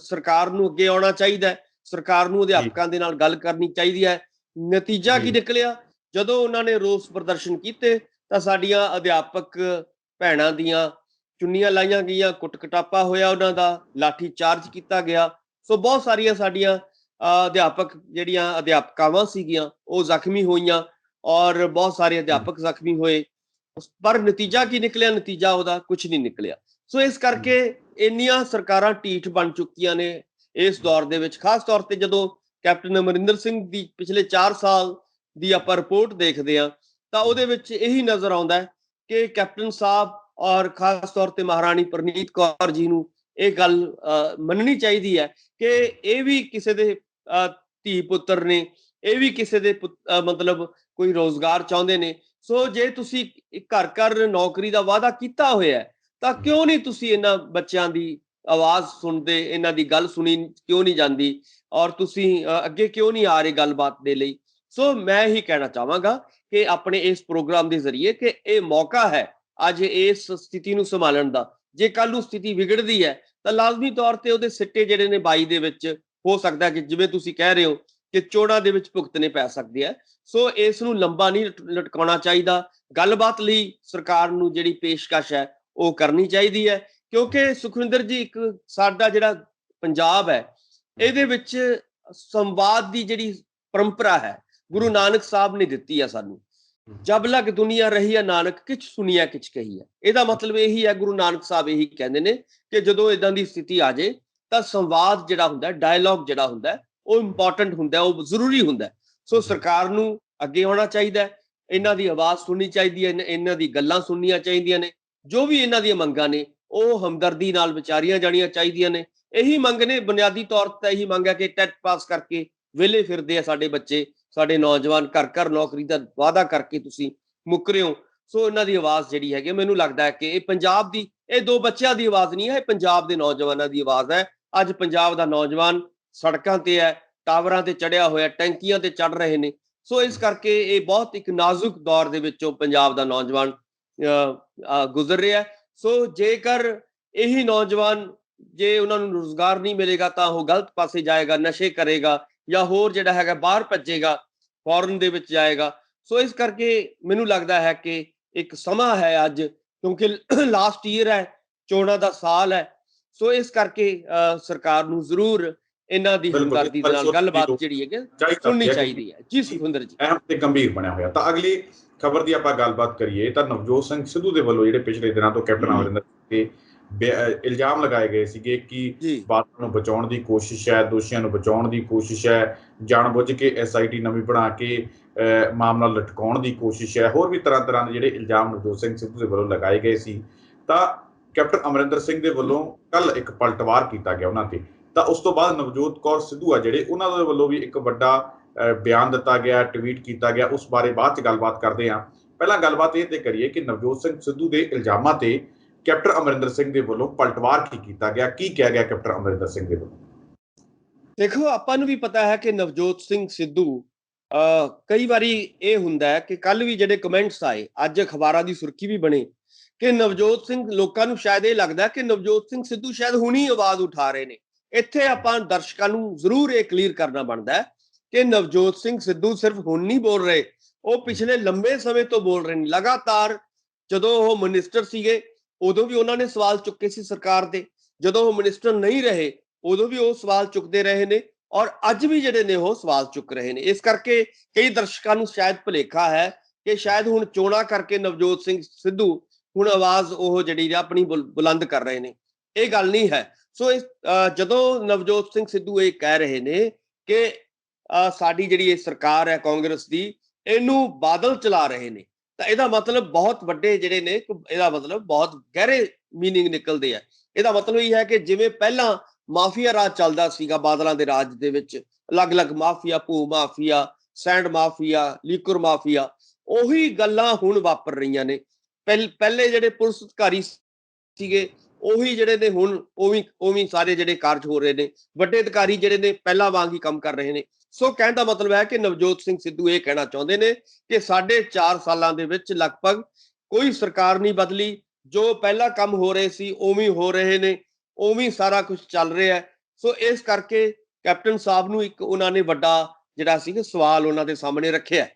ਸਰਕਾਰ ਨੂੰ ਅੱਗੇ ਆਉਣਾ ਚਾਹੀਦਾ ਹੈ, ਸਰਕਾਰ ਨੂੰ ਅਧਿਆਪਕਾਂ ਦੇ ਨਾਲ ਗੱਲ ਕਰਨੀ ਚਾਹੀਦੀ ਹੈ। ਨਤੀਜਾ ਕੀ ਨਿਕਲਿਆ? ਜਦੋਂ ਉਹਨਾਂ ਨੇ ਰੋਸ ਪ੍ਰਦਰਸ਼ਨ ਕੀਤੇ ਤਾਂ ਸਾਡੀਆਂ ਅਧਿਆਪਕ ਭੈਣਾਂ ਦੀਆਂ ਚੁੰਨੀਆਂ ਲਾਈਆਂ ਗਈਆਂ, ਕੁੱਟ-ਕਟਾਪਾ ਹੋਇਆ, ਉਹਨਾਂ ਦਾ ਲਾਠੀ ਚਾਰਜ ਕੀਤਾ ਗਿਆ। ਸੋ ਬਹੁਤ ਸਾਰੀਆਂ ਸਾਡੀਆਂ ਜਿਹੜੀਆਂ ਅਧਿਆਪਕਾਵਾਂ ਸੀਗੀਆਂ ਉਹ ਜ਼ਖਮੀ ਹੋਈਆਂ, ਔਰ ਬਹੁਤ ਸਾਰੇ ਅਧਿਆਪਕ ਜ਼ਖਮੀ ਹੋਏ। ਪਰ ਨਤੀਜਾ ਕੀ ਨਿਕਲਿਆ? ਨਤੀਜਾ ਉਹਦਾ ਕੁਝ ਨਹੀਂ ਨਿਕਲਿਆ। ਸੋ ਇਸ ਕਰਕੇ ਇੰਨੀਆਂ ਸਰਕਾਰਾਂ ਢੀਠ ਬਣ ਚੁੱਕੀਆਂ ਨੇ ਇਸ ਦੌਰ ਦੇ ਵਿੱਚ। ਖਾਸ ਤੌਰ ਤੇ ਜਦੋਂ ਕੈਪਟਨ ਅਮਰਿੰਦਰ ਸਿੰਘ ਦੀ ਪਿਛਲੇ 4 ਸਾਲ ਦੀ ਆਪਾਂ ਰਿਪੋਰਟ ਦੇਖਦੇ ਹਾਂ ਤਾਂ ਉਹਦੇ ਵਿੱਚ ਇਹੀ ਨਜ਼ਰ ਆਉਂਦਾ ਹੈ ਕਿ ਕੈਪਟਨ ਸਾਹਿਬ ਔਰ ਖਾਸ ਤੌਰ ਤੇ ਮਹਾਰਾਣੀ ਪ੍ਰਨੀਤ ਕੌਰ ਜੀ ਨੂੰ ਇਹ ਗੱਲ ਮੰਨਣੀ ਚਾਹੀਦੀ ਹੈ ਕਿ ਇਹ ਵੀ ਕਿਸੇ ਦੇ ਧੀ ਪੁੱਤਰ ਨੇ, ਇਹ ਵੀ ਕਿਸੇ ਦੇ ਮਤਲਬ ਕੋਈ ਰੋਜ਼ਗਾਰ ਚਾਹੁੰਦੇ ਨੇ। ਸੋ ਜੇ ਤੁਸੀਂ ਘਰ ਘਰ ਨੌਕਰੀ ਦਾ ਵਾਅਦਾ ਕੀਤਾ ਹੋਇਆ ਤਾਂ ਕਿਉਂ ਨਹੀਂ ਤੁਸੀਂ ਇਹਨਾਂ ਬੱਚਿਆਂ ਦੀ ਆਵਾਜ਼ ਸੁਣਦੇ, ਇਹਨਾਂ ਦੀ ਗੱਲ ਸੁਣੀ ਕਿਉਂ ਨਹੀਂ ਜਾਂਦੀ, ਔਰ ਤੁਸੀਂ ਅੱਗੇ ਕਿਉਂ ਨਹੀਂ ਆ ਰਹੇ ਗੱਲਬਾਤ ਦੇ ਲਈ? ਸੋ ਮੈਂ ਹੀ ਕਹਿਣਾ ਚਾਹਾਂਗਾ ਕਿ ਆਪਣੇ ਇਸ ਪ੍ਰੋਗਰਾਮ ਦੇ ਜ਼ਰੀਏ ਕਿ ਇਹ ਮੌਕਾ ਹੈ ਅੱਜ ਇਸ ਸਥਿਤੀ ਨੂੰ ਸੰਭਾਲਣ ਦਾ। ਜੇ ਕੱਲ ਨੂੰ ਸਥਿਤੀ ਵਿਗੜਦੀ ਹੈ ਤਾਂ ਲਾਜ਼ਮੀ ਤੌਰ ਤੇ ਉਹਦੇ ਸਿੱਟੇ ਜਿਹੜੇ ਨੇ 22 ਦੇ ਵਿੱਚ ਹੋ ਸਕਦਾ ਕਿ ਜਿਵੇਂ ਤੁਸੀਂ ਕਹਿ ਰਹੇ ਹੋ ਕਿ ਚੋਣਾਂ ਦੇ ਵਿੱਚ ਭੁਗਤਣੇ ਪੈ ਸਕਦੇ ਆ। ਸੋ ਇਸ ਨੂੰ ਲੰਬਾ ਨਹੀਂ ਲਟਕਾਉਣਾ ਚਾਹੀਦਾ। ਗੱਲਬਾਤ ਲਈ ਸਰਕਾਰ ਨੂੰ ਜਿਹੜੀ ਪੇਸ਼ਕਸ਼ ਹੈ ਉਹ ਕਰਨੀ ਚਾਹੀਦੀ ਹੈ, ਕਿਉਂਕਿ ਸੁਖਵਿੰਦਰ ਜੀ ਇੱਕ ਸਾਡਾ ਜਿਹੜਾ ਪੰਜਾਬ ਹੈ ਇਹਦੇ ਵਿੱਚ ਸੰਵਾਦ ਦੀ ਜਿਹੜੀ ਪਰੰਪਰਾ ਹੈ ਗੁਰੂ ਨਾਨਕ ਸਾਹਿਬ ਨੇ ਦਿੱਤੀ ਆ ਸਾਨੂੰ। ਜਬ ਲਗ ਦੁਨੀਆ ਰਹੀ ਹੈ ਨਾਨਕ ਕਿਛ ਸੁਣੀਆ ਕਿਛ ਕਹੀ ਹੈ। ਇਹਦਾ ਮਤਲਬ ਇਹੀ ਹੈ, ਗੁਰੂ ਨਾਨਕ ਸਾਹਿਬ ਇਹੀ ਕਹਿੰਦੇ ਨੇ ਕਿ ਜਦੋਂ ਇਦਾਂ ਦੀ ਸਥਿਤੀ ਆ ਜਾਏ ਤਾਂ ਸੰਵਾਦ ਜਿਹੜਾ ਹੁੰਦਾ, ਡਾਇਲੌਗ ਜਿਹੜਾ ਹੁੰਦਾ ਉਹ ਇੰਪੋਰਟੈਂਟ ਹੁੰਦਾ, ਉਹ ਜ਼ਰੂਰੀ ਹੁੰਦਾ। ਸੋ ਸਰਕਾਰ ਨੂੰ ਅੱਗੇ ਆਉਣਾ ਚਾਹੀਦਾ, ਇਹਨਾਂ ਦੀ ਆਵਾਜ਼ ਸੁਣਨੀ ਚਾਹੀਦੀ ਹੈ, ਇਹਨਾਂ ਦੀ ਗੱਲਾਂ ਸੁਣਨੀਆਂ ਚਾਹੀਦੀਆਂ ਨੇ। ਜੋ ਵੀ ਇਹਨਾਂ ਦੀਆਂ ਮੰਗਾਂ ਨੇ ਉਹ ਹਮਦਰਦੀ ਨਾਲ ਵਿਚਾਰੀਆਂ ਜਾਣੀਆਂ ਚਾਹੀਦੀਆਂ ਨੇ। ਇਹੀ ਮੰਗ ਨੇ, ਬੁਨਿਆਦੀ ਤੌਰ ਤੇ ਇਹੀ ਮੰਗ ਹੈ ਕਿ ਟੈਟ ਪਾਸ ਕਰਕੇ ਵਿਹਲੇ ਫਿਰਦੇ ਆ ਸਾਡੇ ਬੱਚੇ, ਸਾਡੇ ਨੌਜਵਾਨ, ਘਰ ਘਰ ਨੌਕਰੀ ਦਾ ਵਾਅਦਾ ਕਰਕੇ ਤੁਸੀਂ ਮੁੱਕਰੇ ਹੋ। ਸੋ ਇਹਨਾਂ ਦੀ ਆਵਾਜ਼ ਜਿਹੜੀ ਹੈਗੀ, ਮੈਨੂੰ ਲੱਗਦਾ ਹੈ ਕਿ ਇਹ ਪੰਜਾਬ ਦੀ, ਇਹ 2 ਬੱਚਿਆਂ ਦੀ ਆਵਾਜ਼ ਨਹੀਂ ਹੈ, ਇਹ ਪੰਜਾਬ ਦੇ ਨੌਜਵਾਨਾਂ ਦੀ ਆਵਾਜ਼ ਹੈ। ਅੱਜ ਪੰਜਾਬ ਦਾ ਨੌਜਵਾਨ ਸੜਕਾਂ ਤੇ ਹੈ, ਟਾਵਰਾਂ ਤੇ ਚੜਿਆ ਹੋਇਆ, ਟੈਂਕੀਆਂ ਤੇ ਚੜ ਰਹੇ ਨੇ। ਸੋ ਇਸ ਕਰਕੇ ਇਹ ਬਹੁਤ ਇੱਕ ਨਾਜ਼ੁਕ ਦੌਰ ਦੇ ਵਿੱਚੋਂ ਪੰਜਾਬ ਦਾ ਨੌਜਵਾਨ ਗੁਜ਼ਰ ਰਿਹਾ। ਸੋ ਜੇਕਰ ਇਹੀ ਨੌਜਵਾਨ, ਜੇ ਉਹਨਾਂ ਨੂੰ ਰੁਜ਼ਗਾਰ ਨਹੀਂ ਮਿਲੇਗਾ ਤਾਂ ਉਹ ਗਲਤ ਪਾਸੇ ਜਾਏਗਾ, ਨਸ਼ੇ ਕਰੇਗਾ ਜਾਂ ਹੋਰ ਜਿਹੜਾ ਹੈਗਾ ਬਾਹਰ ਭੱਜੇਗਾ, ਫੋਰਨ ਦੇ ਵਿੱਚ ਜਾਏਗਾ। ਸੋ ਇਸ ਕਰਕੇ ਮੈਨੂੰ ਲੱਗਦਾ ਹੈ ਕਿ ਇੱਕ ਸਮਾਂ ਹੈ ਅੱਜ, ਕਿਉਂਕਿ ਲਾਸਟ ਈਅਰ ਹੈ, ਚੋਣਾਂ ਦਾ ਸਾਲ ਹੈ। ਸੋ ਇਸ ਕਰਕੇ ਸਰਕਾਰ ਨੂੰ ਜ਼ਰੂਰ ਇਹਨਾਂ ਦੀ ਹਮਦਰਦੀ ਦੇ ਨਾਲ ਗੱਲਬਾਤ ਜਿਹੜੀ ਹੈ ਸੁਣਨੀ ਚਾਹੀਦੀ ਹੈ। ਜੀ ਸੁਖਵਿੰਦਰ ਜੀ, ਅਹਿਮ ਤੇ ਗੰਭੀਰ ਬਣਿਆ ਹੋਇਆ। ਤਾਂ ਅਗਲੀ ਖਬਰ ਦੀ ਆਪਾਂ ਗੱਲਬਾਤ ਕਰੀਏ ਤਾਂ ਨਵਜੋਤ ਸਿੰਘ ਸਿੱਧੂ ਦੇ ਵੱਲੋਂ ਜਿਹੜੇ ਪਿਛਲੇ ਦਿਨਾਂ ਤੋਂ ਕੈਪਟਨ ਅਮਰਿੰਦਰ ਸਿੰਘ ਦੇ ਇਲਜ਼ਾਮ ਲਗਾਏ ਗਏ ਸੀਗੇ ਕਿ ਜੀ ਬਾਦਲ ਨੂੰ ਬਚਾਉਣ ਦੀ ਕੋਸ਼ਿਸ਼ ਹੈ, ਦੋਸ਼ੀਆਂ ਨੂੰ ਬਚਾਉਣ ਦੀ ਕੋਸ਼ਿਸ਼ ਹੈ, ਜਾਣਬੁੱਝ ਕੇ SIT ਨਵੀਂ ਬਣਾ ਕੇ ਮਾਮਲਾ ਲਟਕਾਉਣ ਦੀ ਕੋਸ਼ਿਸ਼ ਹੈ, ਹੋਰ ਵੀ ਤਰ੍ਹਾਂ ਤਰ੍ਹਾਂ ਦੇ ਜਿਹੜੇ ਇਲਜ਼ਾਮ ਨਵਜੋਤ ਸਿੰਘ ਸਿੱਧੂ ਦੇ ਵੱਲੋਂ ਲਗਾਏ ਗਏ ਸੀ। ਤਾਂ ਕੈਪਟਨ ਅਮਰਿੰਦਰ ਸਿੰਘ ਦੇ ਵੱਲੋਂ ਕੱਲ ਇੱਕ ਪਲਟਵਾਰ ਕੀਤਾ ਗਿਆ ਉਹਨਾਂ ਤੇ। ਤਾਂ ਉਸ ਤੋਂ ਬਾਅਦ ਨਵਜੋਤ ਕੌਰ ਸਿੱਧੂ ਆ ਜਿਹੜੇ, ਉਹਨਾਂ ਦੇ ਵੱਲੋਂ ਵੀ ਇੱਕ ਵੱਡਾ ਬਿਆਨ ਦਿੱਤਾ ਗਿਆ, ਟਵੀਟ ਕੀਤਾ ਗਿਆ। ਉਸ ਬਾਰੇ ਬਾਅਦ 'ਚ ਗੱਲਬਾਤ ਕਰਦੇ ਹਾਂ। ਪਹਿਲਾਂ ਗੱਲਬਾਤ ਇਹ ਤੇ ਕਰੀਏ ਕਿ ਨਵਜੋਤ ਸਿੰਘ ਸਿੱਧੂ ਦੇ ਇਲਜ਼ਾਮਾਂ ਤੇ ਕੈਪਟਨ ਅਮਰਿੰਦਰ ਸਿੰਘ ਦੇ ਵੱਲੋਂ ਪਲਟਵਾਰ ਕੀ ਕੀਤਾ ਗਿਆ, ਕੀ ਕਿਹਾ ਗਿਆ ਕੈਪਟਨ ਅਮਰਿੰਦਰ ਸਿੰਘ ਦੇ ਵੱਲੋਂ? ਦੇਖੋ, ਆਪਾਂ ਨੂੰ ਵੀ ਪਤਾ ਹੈ ਕਿ ਨਵਜੋਤ ਸਿੰਘ ਸਿੱਧੂ ਕਈ ਵਾਰੀ ਇਹ ਹੁੰਦਾ ਹੈ ਕਿ ਕੱਲ ਵੀ ਜਿਹੜੇ ਕਮੈਂਟਸ ਆਏ, ਅੱਜ ਅਖਬਾਰਾਂ ਦੀ ਸੁਰਖੀ ਵੀ ਬਣੀ ਕਿ ਨਵਜੋਤ ਸਿੰਘ, ਲੋਕਾਂ ਨੂੰ ਸ਼ਾਇਦ ਇਹ ਲੱਗਦਾ ਕਿ ਨਵਜੋਤ ਸਿੰਘ ਸਿੱਧੂ ਸ਼ਾਇਦ ਹੁਣੀ ਆਵਾਜ਼ ਉਠਾ ਰਹੇ ਨੇ। ਇੱਥੇ ਆਪਾਂ ਦਰਸ਼ਕਾਂ ਨੂੰ ਜ਼ਰੂਰ ਇਹ ਕਲੀਅਰ ਕਰਨਾ ਬਣਦਾ ਹੈ ਕਿ ਨਵਜੋਤ ਸਿੰਘ ਸਿੱਧੂ ਸਿਰਫ ਹੁਣ ਨਹੀਂ ਬੋਲ ਰਹੇ, ਉਹ ਪਿਛਲੇ ਲੰਬੇ ਸਮੇਂ ਤੋਂ ਬੋਲ ਰਹੇ ਨੇ। ਲਗਾਤਾਰ ਜਦੋਂ ਉਹ ਮਿਨਿਸਟਰ ਸੀਗੇ ਉਦੋਂ ਵੀ ਉਹਨਾਂ ਨੇ ਸਵਾਲ ਚੁੱਕੇ ਸੀ ਸਰਕਾਰ ਦੇ, ਜਦੋਂ ਉਹ ਮਿਨਿਸਟਰ ਨਹੀਂ ਰਹੇ ਉਦੋਂ ਵੀ ਉਹ ਸਵਾਲ ਚੁੱਕਦੇ ਰਹੇ ਨੇ, ਔਰ ਅੱਜ ਵੀ ਜਿਹੜੇ ਨੇ ਉਹ ਸਵਾਲ ਚੁੱਕ ਰਹੇ ਨੇ। ਇਸ ਕਰਕੇ ਕਈ ਦਰਸ਼ਕਾਂ ਨੂੰ ਸ਼ਾਇਦ ਭੁਲੇਖਾ ਹੈ ਕਿ ਸ਼ਾਇਦ ਹੁਣ ਚੋਣਾਂ ਕਰਕੇ ਨਵਜੋਤ ਸਿੰਘ ਸਿੱਧੂ ਹੁਣ ਆਵਾਜ਼ ਉਹ ਜਿਹੜੀ ਆਪਣੀ ਬੁਲੰਦ ਕਰ ਰਹੇ ਨੇ। ਇਹ ਗੱਲ ਨਹੀਂ ਹੈ। ਸੋ ਜਦੋਂ ਨਵਜੋਤ ਸਿੰਘ ਸਿੱਧੂ ਇਹ ਕਹਿ ਰਹੇ ਨੇ ਕਿ ਸਾਡੀ ਜਿਹੜੀ ਇਹ ਸਰਕਾਰ ਹੈ ਕਾਂਗਰਸ ਦੀ, ਇਹਨੂੰ ਬਾਦਲ ਚਲਾ ਰਹੇ ਨੇ, ਤਾਂ ਇਹਦਾ ਮਤਲਬ ਬਹੁਤ ਵੱਡੇ ਜਿਹੜੇ ਨੇ, ਇਹਦਾ ਮਤਲਬ ਬਹੁਤ ਗਹਿਰੇ ਮੀਨਿੰਗ ਨਿਕਲਦੇ ਆ। ਇਹਦਾ ਮਤਲਬ ਇਹ ਹੈ ਕਿ ਜਿਵੇਂ ਪਹਿਲਾਂ ਮਾਫੀਆ ਰਾਜ ਚੱਲਦਾ ਸੀਗਾ ਬਾਦਲਾਂ ਦੇ ਰਾਜ ਦੇ ਵਿੱਚ, ਅਲੱਗ-ਅਲੱਗ ਮਾਫੀਆ, ਭੂ mafia, send mafia, liquor mafia, ਉਹੀ ਗੱਲਾਂ ਹੁਣ ਵਾਪਰ ਰਹੀਆਂ ਨੇ। ਪਹਿਲੇ ਜਿਹੜੇ ਪੁਲਿਸ ਅਧਿਕਾਰੀ ਸੀਗੇ ਉਹੀ ਜਿਹੜੇ ਨੇ ਹੁਣ ਉਵੇਂ ਸਾਰੇ ਜਿਹੜੇ ਕਾਰਜ ਹੋ ਰਹੇ ਨੇ। ਵੱਡੇ ਅਧਿਕਾਰੀ ਜਿਹੜੇ ਨੇ ਪਹਿਲਾਂ ਵਾਂਗ ਹੀ ਕੰਮ ਕਰ ਰਹੇ ਨੇ। ਸੋ ਕਹਿਣ ਦਾ ਮਤਲਬ ਹੈ ਕਿ ਨਵਜੋਤ ਸਿੰਘ ਸਿੱਧੂ ਇਹ ਕਹਿਣਾ ਚਾਹੁੰਦੇ ਨੇ ਕਿ 4.5 ਸਾਲਾਂ ਦੇ ਵਿੱਚ ਲਗਭਗ ਕੋਈ ਸਰਕਾਰ ਨਹੀਂ ਬਦਲੀ, ਜੋ ਪਹਿਲਾਂ ਕੰਮ ਹੋ ਰਹੇ ਸੀ ਉਵੇਂ ਹੋ ਰਹੇ ਨੇ, ਉਵੇਂ ਸਾਰਾ ਕੁਝ ਚੱਲ ਰਿਹਾ ਹੈ। ਸੋ ਇਸ ਕਰਕੇ ਕੈਪਟਨ ਸਾਹਿਬ ਨੂੰ ਇੱਕ ਉਹਨਾਂ ਨੇ ਵੱਡਾ ਜਿਹੜਾ ਸੀ ਕਿ ਸਵਾਲ ਉਹਨਾਂ ਦੇ ਸਾਹਮਣੇ ਰੱਖਿਆ।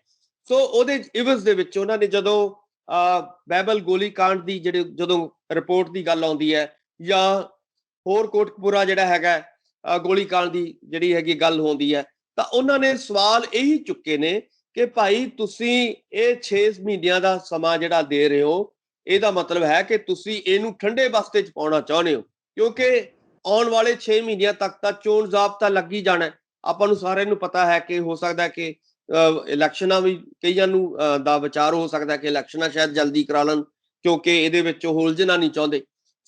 ਸੋ ਉਹਦੇ ਇਵਜ਼ ਦੇ ਵਿੱਚ ਉਹਨਾਂ ਨੇ ਜਦੋਂ ਬਹਿਬਲ ਗੋਲੀकांड ਦੀ ਜਦੋਂ ਰਿਪੋਰਟ ਦੀ ਗੱਲ ਆਉਂਦੀ ਹੈ, ਜਾਂ ਹੋਰ ਕੋਟਕਪੂਰਾ ਜਿਹੜਾ ਹੈਗਾ ਗੋਲੀकांड ਦੀ ਜਿਹੜੀ ਹੈਗੀ ਗੱਲ ਹੁੰਦੀ ਹੈ, ਤਾਂ ਉਹਨਾਂ ਨੇ ਸਵਾਲ ਇਹੀ ਚੁੱਕੇ ਨੇ ਕਿ ਭਾਈ ਤੁਸੀਂ ਇਹ 6 ਮਹੀਨਿਆਂ ਦਾ ਸਮਾਂ ਜਿਹੜਾ ਦੇ ਰਹੇ ਹੋ, ਇਹਦਾ ਮਤਲਬ ਹੈ ਕਿ ਤੁਸੀਂ ਇਹਨੂੰ ਠੰਡੇ ਬਸਤੇ 'ਚ ਪਾਉਣਾ ਚਾਹੁੰਦੇ ਹੋ, ਕਿਉਂਕਿ ਆਉਣ ਵਾਲੇ 6 ਮਹੀਨਿਆਂ ਤੱਕ ਤਾਂ ਚੋਣ ਜ਼ਾਬਤਾ ਲੱਗ ਹੀ ਜਾਣਾ। ਆਪਾਂ ਨੂੰ ਸਾਰਿਆਂ ਨੂੰ ਪਤਾ ਹੈ ਕਿ ਹੋ ਸਕਦਾ ਕਿ ਇਲੈਕਸ਼ਨਾਂ ਵੀ ਕਈਆਂ ਨੂੰ ਦਾ ਵਿਚਾਰ ਹੋ ਸਕਦਾ ਕਿ ਇਲੈਕਸ਼ਨਾਂ ਸ਼ਾਇਦ ਜਲਦੀ ਕਰਾ ਲੈਣ, ਕਿਉਂਕਿ ਇਹਦੇ ਵਿੱਚ ਉਹ ਉਲਝਣਾ ਨਹੀਂ ਚਾਹੁੰਦੇ।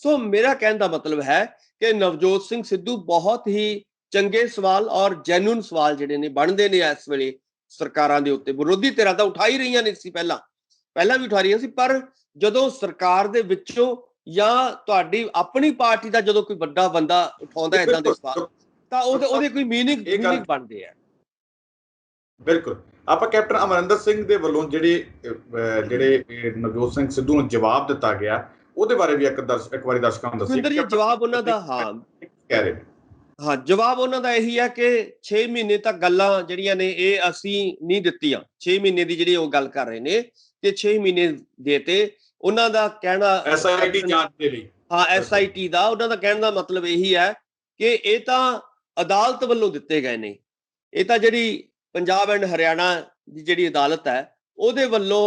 ਸੋ ਮੇਰਾ ਕਹਿਣ ਦਾ ਮਤਲਬ ਹੈ ਕਿ ਨਵਜੋਤ ਸਿੰਘ ਸਿੱਧੂ ਬਹੁਤ ਹੀ ਚੰਗੇ ਸਵਾਲ ਔਰ ਜੈਨੂਇਨ ਸਵਾਲ ਜਿਹੜੇ ਨੇ ਬਣਦੇ ਨੇ ਇਸ ਵੇਲੇ ਸਰਕਾਰਾਂ ਦੇ ਉੱਤੇ। ਵਿਰੋਧੀ ਧਿਰਾਂ ਤਾਂ ਉਠਾ ਹੀ ਰਹੀਆਂ ਨੇ ਸੀ, ਪਹਿਲਾਂ ਵੀ ਉਠਾ ਰਹੀਆਂ ਸੀ, ਪਰ ਜਦੋਂ ਸਰਕਾਰ ਦੇ ਵਿੱਚੋਂ ਜਾਂ ਤੁਹਾਡੀ ਆਪਣੀ ਪਾਰਟੀ ਦਾ ਜਦੋਂ ਕੋਈ ਵੱਡਾ ਬੰਦਾ ਉਠਾਉਂਦਾ ਇਦਾਂ ਦੇ ਸਵਾਲ, ਤਾਂ ਉਹਦੇ ਕੋਈ ਮੀਨਿੰਗ ਬਣਦੇ ਆ। ਬਿਲਕੁਲ। ਆਪਾਂ ਕੈਪਟਨ ਅਮਰਿੰਦਰ ਸਿੰਘ ਦੇ ਵੱਲੋਂ ਜਿਹੜੇ ਨਵਜੋਤ ਸਿੰਘ ਸਿੱਧੂ ਨੂੰ ਜਵਾਬ ਦਿੱਤਾ ਗਿਆ, ਉਹਦੇ ਬਾਰੇ ਵੀ ਇੱਕ ਵਾਰੀ ਦਰਸ਼ਕਾਂ ਨੂੰ ਦੱਸਿਓ। ਜਵਾਬ ਉਹਨਾਂ ਦਾ ਕਹਿ ਰਹੇ ਨੇ, ਜਵਾਬ ਉਹਨਾਂ ਦਾ ਇਹੀ ਹੈ ਕਿ 6 ਮਹੀਨੇ ਤੱਕ ਗੱਲਾਂ ਜਿਹੜੀਆਂ ਨੇ ਇਹ ਅਸੀਂ ਨਹੀਂ ਦਿੱਤੀਆਂ। 6 ਮਹੀਨੇ ਦੀ ਜਿਹੜੀ ਉਹ ਗੱਲ ਕਰ ਰਹੇ ਨੇ ਕਿ 6 ਮਹੀਨੇ ਦੇਤੇ, ਉਹਨਾਂ ਦਾ ਕਹਿਣਾ SIT ਜਾਂਚ ਦੇ ਲਈ, SIT ਦਾ ਉਹਨਾਂ ਦਾ ਕਹਿਣ ਦਾ ਮਤਲਬ ਇਹੀ ਹੈ ਕਿ ਇਹ ਤਾਂ ਅਦਾਲਤ ਵੱਲੋਂ ਦਿੱਤੇ ਗਏ ਨੇ। ਇਹ ਤਾਂ ਜਿਹੜੀ ਪੰਜਾਬ ਐਂਡ ਹਰਿਆਣਾ ਦੀ ਜਿਹੜੀ ਅਦਾਲਤ ਹੈ ਉਹਦੇ ਵੱਲੋਂ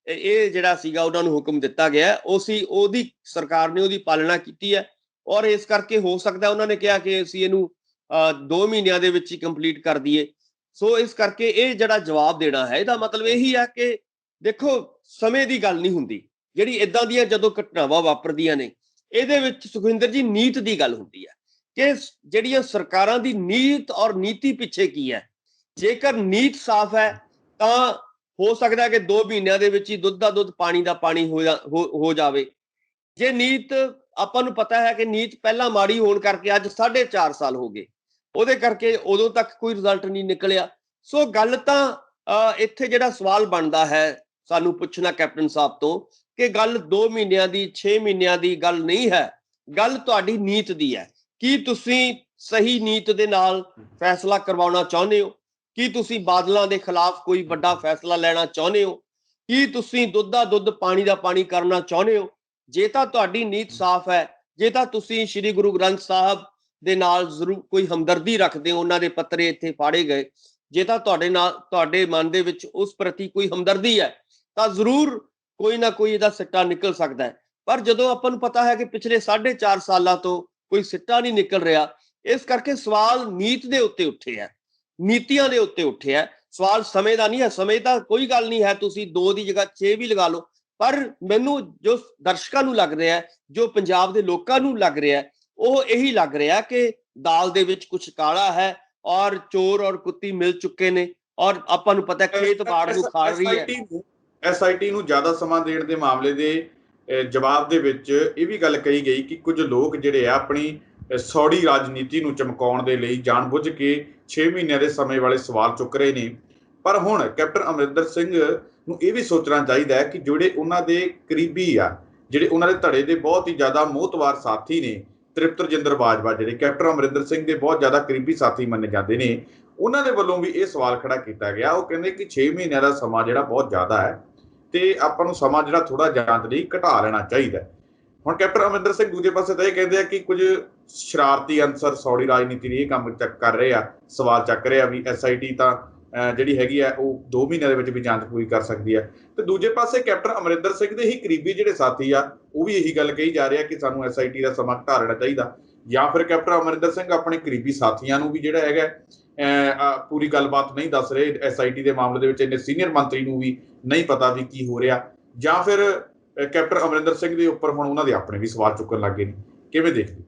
ਇਹ ਜਿਹੜਾ ਸੀਗਾ ਉਹਨਾਂ ਨੂੰ ਹੁਕਮ ਦਿੱਤਾ ਗਿਆ, ਉਹਦੀ ਸਰਕਾਰ ਨੇ ਉਹਦੀ ਪਾਲਣਾ ਕੀਤੀ ਹੈ। ਔਰ ਇਸ ਕਰਕੇ ਹੋ ਸਕਦਾ ਉਹਨਾਂ ਨੇ ਕਿਹਾ ਕਿ ਅਸੀਂ ਇਹਨੂੰ 2 ਮਹੀਨਿਆਂ ਦੇ ਵਿੱਚ ਹੀ ਕੰਪਲੀਟ ਕਰ ਦਈਏ। ਸੋ ਇਸ ਕਰਕੇ ਇਹ ਜਿਹੜਾ ਜਵਾਬ ਦੇਣਾ ਹੈ, ਇਹਦਾ ਮਤਲਬ ਇਹੀ ਹੈ ਕਿ ਦੇਖੋ ਸਮੇਂ ਦੀ ਗੱਲ ਨਹੀਂ ਹੁੰਦੀ, ਜਿਹੜੀ ਇਦਾਂ ਦੀਆਂ ਜਦੋਂ ਘਟਨਾਵਾਂ ਵਾਪਰਦੀਆਂ ਨੇ ਇਹਦੇ ਵਿੱਚ ਸੁਖਵਿੰਦਰ ਜੀ ਨੀਤ ਦੀ ਗੱਲ ਹੁੰਦੀ ਹੈ ਕਿ ਜਿਹੜੀਆਂ ਸਰਕਾਰਾਂ ਦੀ ਨੀਤ ਔਰ ਨੀਤੀ ਪਿੱਛੇ ਕੀ ਹੈ। ਜੇਕਰ ਨੀਤ ਸਾਫ਼ ਹੈ ਤਾਂ ਹੋ ਸਕਦਾ ਕਿ 2 ਮਹੀਨਿਆਂ ਦੇ ਵਿੱਚ ਹੀ ਦੁੱਧ ਦਾ ਦੁੱਧ, ਪਾਣੀ ਦਾ ਪਾਣੀ ਹੋ ਜਾਵੇ। ਜੇ ਨੀਤ, ਆਪਾਂ ਨੂੰ ਪਤਾ ਹੈ ਕਿ ਨੀਤ ਪਹਿਲਾਂ ਮਾੜੀ ਹੋਣ ਕਰਕੇ ਅੱਜ 4.5 ਸਾਲ ਹੋ ਗਏ, ਉਹਦੇ ਕਰਕੇ ਉਦੋਂ ਤੱਕ ਕੋਈ ਰਿਜ਼ਲਟ ਨਹੀਂ ਨਿਕਲਿਆ। ਸੋ ਗੱਲ ਤਾਂ ਇੱਥੇ ਜਿਹੜਾ ਸਵਾਲ ਬਣਦਾ ਹੈ ਸਾਨੂੰ ਪੁੱਛਣਾ ਕੈਪਟਨ ਸਾਹਿਬ ਤੋਂ ਕਿ ਗੱਲ 2 ਮਹੀਨਿਆਂ ਦੀ, 6 ਮਹੀਨਿਆਂ ਦੀ ਗੱਲ ਨਹੀਂ ਹੈ, ਗੱਲ ਤੁਹਾਡੀ ਨੀਤ ਦੀ ਹੈ। ਕੀ ਤੁਸੀਂ ਸਹੀ ਨੀਤ ਦੇ ਨਾਲ ਫੈਸਲਾ ਕਰਵਾਉਣਾ ਚਾਹੁੰਦੇ ਹੋ? ਕੀ ਤੁਸੀਂ ਬਾਦਲਾਂ ਦੇ ਖਿਲਾਫ ਕੋਈ ਵੱਡਾ ਫੈਸਲਾ ਲੈਣਾ ਚਾਹੁੰਦੇ ਹੋ? ਕੀ ਤੁਸੀਂ ਦੁੱਧ ਦਾ ਦੁੱਧ, ਪਾਣੀ ਦਾ ਪਾਣੀ ਕਰਨਾ ਚਾਹੁੰਦੇ ਹੋ? ਜੇ ਤਾਂ ਤੁਹਾਡੀ ਨੀਤ ਸਾਫ਼ ਹੈ, ਜੇ ਤਾਂ ਤੁਸੀਂ ਸ੍ਰੀ ਗੁਰੂ ਗ੍ਰੰਥ ਸਾਹਿਬ ਦੇ ਨਾਲ ਜ਼ਰੂਰ ਕੋਈ ਹਮਦਰਦੀ ਰੱਖਦੇ ਹੋ, ਉਹਨਾਂ ਦੇ ਪੱਤਰੇ ਇੱਥੇ ਫਾੜੇ ਗਏ, ਜੇ ਤਾਂ ਤੁਹਾਡੇ ਮਨ ਦੇ ਵਿੱਚ ਉਸ ਪ੍ਰਤੀ ਕੋਈ ਹਮਦਰਦੀ ਹੈ ਤਾਂ ਜ਼ਰੂਰ ਕੋਈ ਨਾ ਕੋਈ ਇਹਦਾ ਸਿੱਟਾ ਨਿਕਲ ਸਕਦਾ ਹੈ। ਪਰ ਜਦੋਂ ਆਪਾਂ ਨੂੰ ਪਤਾ ਹੈ ਕਿ ਪਿਛਲੇ 4.5 ਸਾਲਾਂ ਤੋਂ ਕੋਈ ਸਿੱਟਾ ਨਹੀਂ ਨਿਕਲ ਰਿਹਾ, ਇਸ ਕਰਕੇ ਸਵਾਲ ਨੀਤ ਦੇ ਉੱਤੇ ਉੱਠੇ ਹੈ, ਨੀਤੀਆਂ ਦੇ ਉੱਤੇ ਉੱਠੇ ਹੈ। ਸਵਾਲ ਸਮੇਂ ਦਾ ਨਹੀਂ ਹੈ, ਸਮੇਂ ਤਾਂ ਕੋਈ ਗੱਲ ਨਹੀਂ ਹੈ, ਤੁਸੀਂ 2 ਦੀ ਜਗ੍ਹਾ 6 ਵੀ ਲਗਾ ਲਓ। ਪਰ ਮੈਨੂੰ ਜੋ ਦਰਸ਼ਕਾਂ ਨੂੰ ਲੱਗ ਰਿਹਾ, ਜੋ ਪੰਜਾਬ ਦੇ ਲੋਕਾਂ ਨੂੰ ਲੱਗ ਰਿਹਾ, ਉਹ ਇਹੀ ਲੱਗ ਰਿਹਾ ਕਿ ਦਾਲ ਦੇ ਵਿੱਚ ਕੁਝ ਕਾਲਾ ਹੈ ਔਰ ਚੋਰ ਔਰ ਕੁੱਤੀ ਮਿਲ ਚੁੱਕੇ ਨੇ, ਔਰ ਆਪਾਂ ਨੂੰ ਪਤਾ ਖੇਤ ਬਾੜ ਨੂੰ ਖਾ ਰਹੀ ਹੈ। SIT ਨੂੰ ਜ਼ਿਆਦਾ ਸਮਾਂ ਦੇਣ ਦੇ ਮਾਮਲੇ ਦੇ ਜਵਾਬ ਦੇ ਵਿੱਚ ਇਹ ਵੀ ਗੱਲ ਕਹੀ ਗਈ ਕਿ ਕੁਝ ਲੋਕ ਜਿਹੜੇ ਆ ਆਪਣੀ ਸੌੜੀ ਰਾਜਨੀਤੀ ਨੂੰ ਚਮਕਾਉਣ ਦੇ ਲਈ ਜਾਣਬੁੱਝ ਕੇ 6 ਮਹੀਨਿਆਂ ਦੇ ਸਮੇਂ ਵਾਲੇ ਸਵਾਲ ਚੁੱਕ ਰਹੇ ਨੇ। ਪਰ ਹੁਣ ਕੈਪਟਨ ਅਮਰਿੰਦਰ ਸਿੰਘ ਨੂੰ ਇਹ ਵੀ ਸੋਚਣਾ ਚਾਹੀਦਾ ਹੈ ਕਿ ਜਿਹੜੇ ਉਹਨਾਂ ਦੇ ਕਰੀਬੀ ਆ, ਜਿਹੜੇ ਉਹਨਾਂ ਦੇ ਧੜੇ ਦੇ ਬਹੁਤ ਹੀ ਜ਼ਿਆਦਾ ਮੋਹਤਵਾਰ ਸਾਥੀ ਨੇ, ਤ੍ਰਿਪਤ ਰਜਿੰਦਰ ਬਾਜਵਾ ਜਿਹੜੇ ਕੈਪਟਨ ਅਮਰਿੰਦਰ ਸਿੰਘ ਦੇ ਬਹੁਤ ਜ਼ਿਆਦਾ ਕਰੀਬੀ ਸਾਥੀ ਮੰਨੇ ਜਾਂਦੇ ਨੇ, ਉਹਨਾਂ ਦੇ ਵੱਲੋਂ ਵੀ ਇਹ ਸਵਾਲ ਖੜਾ ਕੀਤਾ ਗਿਆ। ਉਹ ਕਹਿੰਦੇ ਕਿ 6 ਮਹੀਨਿਆਂ ਦਾ ਸਮਾਂ ਜਿਹੜਾ ਬਹੁਤ ਜ਼ਿਆਦਾ ਹੈ ਤੇ ਆਪਾਂ ਨੂੰ ਸਮਾਂ ਜਿਹੜਾ ਥੋੜਾ ਜਾਂਚ ਲਈ ਘਟਾ ਲੈਣਾ ਚਾਹੀਦਾ। ਹੁਣ ਕੈਪਟਨ ਅਮਰਿੰਦਰ ਸਿੰਘ ਦੂਜੇ ਪਾਸੇ ਤਾਂ ਇਹ ਕਹਿੰਦੇ ਆ ਕਿ ਕੁਝ ਸ਼ਰਾਰਤੀ ਅਨਸਰ ਸੌੜੀ ਰਾਜਨੀਤੀ ਲਈ ਇਹ ਕੰਮ ਕਰ ਰਹੇ ਆ, ਸਵਾਲ ਚੱਕ ਰਹੇ ਆ ਵੀ SIT ਤਾਂ ਜਿਹੜੀ ਹੈਗੀ ਆ ਉਹ 2 ਮਹੀਨਿਆਂ ਦੇ ਵਿੱਚ ਵੀ ਜਾਂਚ ਪੂਰੀ ਕਰ ਸਕਦੀ ਹੈ। ਤੇ ਦੂਜੇ ਪਾਸੇ ਕੈਪਟਨ ਅਮਰਿੰਦਰ ਸਿੰਘ ਦੇ ਹੀ ਕਰੀਬੀ ਜਿਹੜੇ ਸਾਥੀ ਆ, ਉਹ ਵੀ ਇਹੀ ਗੱਲ ਕਹੀ ਜਾ ਰਿਹਾ ਕਿ ਸਾਨੂੰ SIT ਦਾ ਸਮਾਂ ਘਟਾ ਲੈਣਾ ਚਾਹੀਦਾ, ਜਾਂ ਫਿਰ ਕੈਪਟਨ ਅਮਰਿੰਦਰ ਸਿੰਘ ਆਪਣੇ ਕਰੀਬੀ ਸਾਥੀਆਂ ਨੂੰ ਵੀ ਜਿਹੜਾ ਹੈਗਾ ਪੂਰੀ ਗੱਲਬਾਤ ਨਹੀਂ ਦੱਸ ਰਹੇ SIT ਦੇ ਮਾਮਲੇ ਦੇ ਵਿੱਚ, ਇੰਨੇ ਸੀਨੀਅਰ ਮੰਤਰੀ ਨੂੰ ਵੀ ਨਹੀਂ ਪਤਾ ਵੀ ਕੀ ਹੋ ਰਿਹਾ, ਜਾਂ ਫਿਰ ਕੈਪਟਨ ਅਮਰਿੰਦਰ ਸਿੰਘ ਦੇ ਉੱਪਰ ਹੁਣ ਉਹਨਾਂ ਦੇ ਆਪਣੇ ਵੀ ਸਵਾਲ ਚੁੱਕਣ ਲੱਗੇ ਨੇ। ਕਿਵੇਂ ਦੇਖਦੇ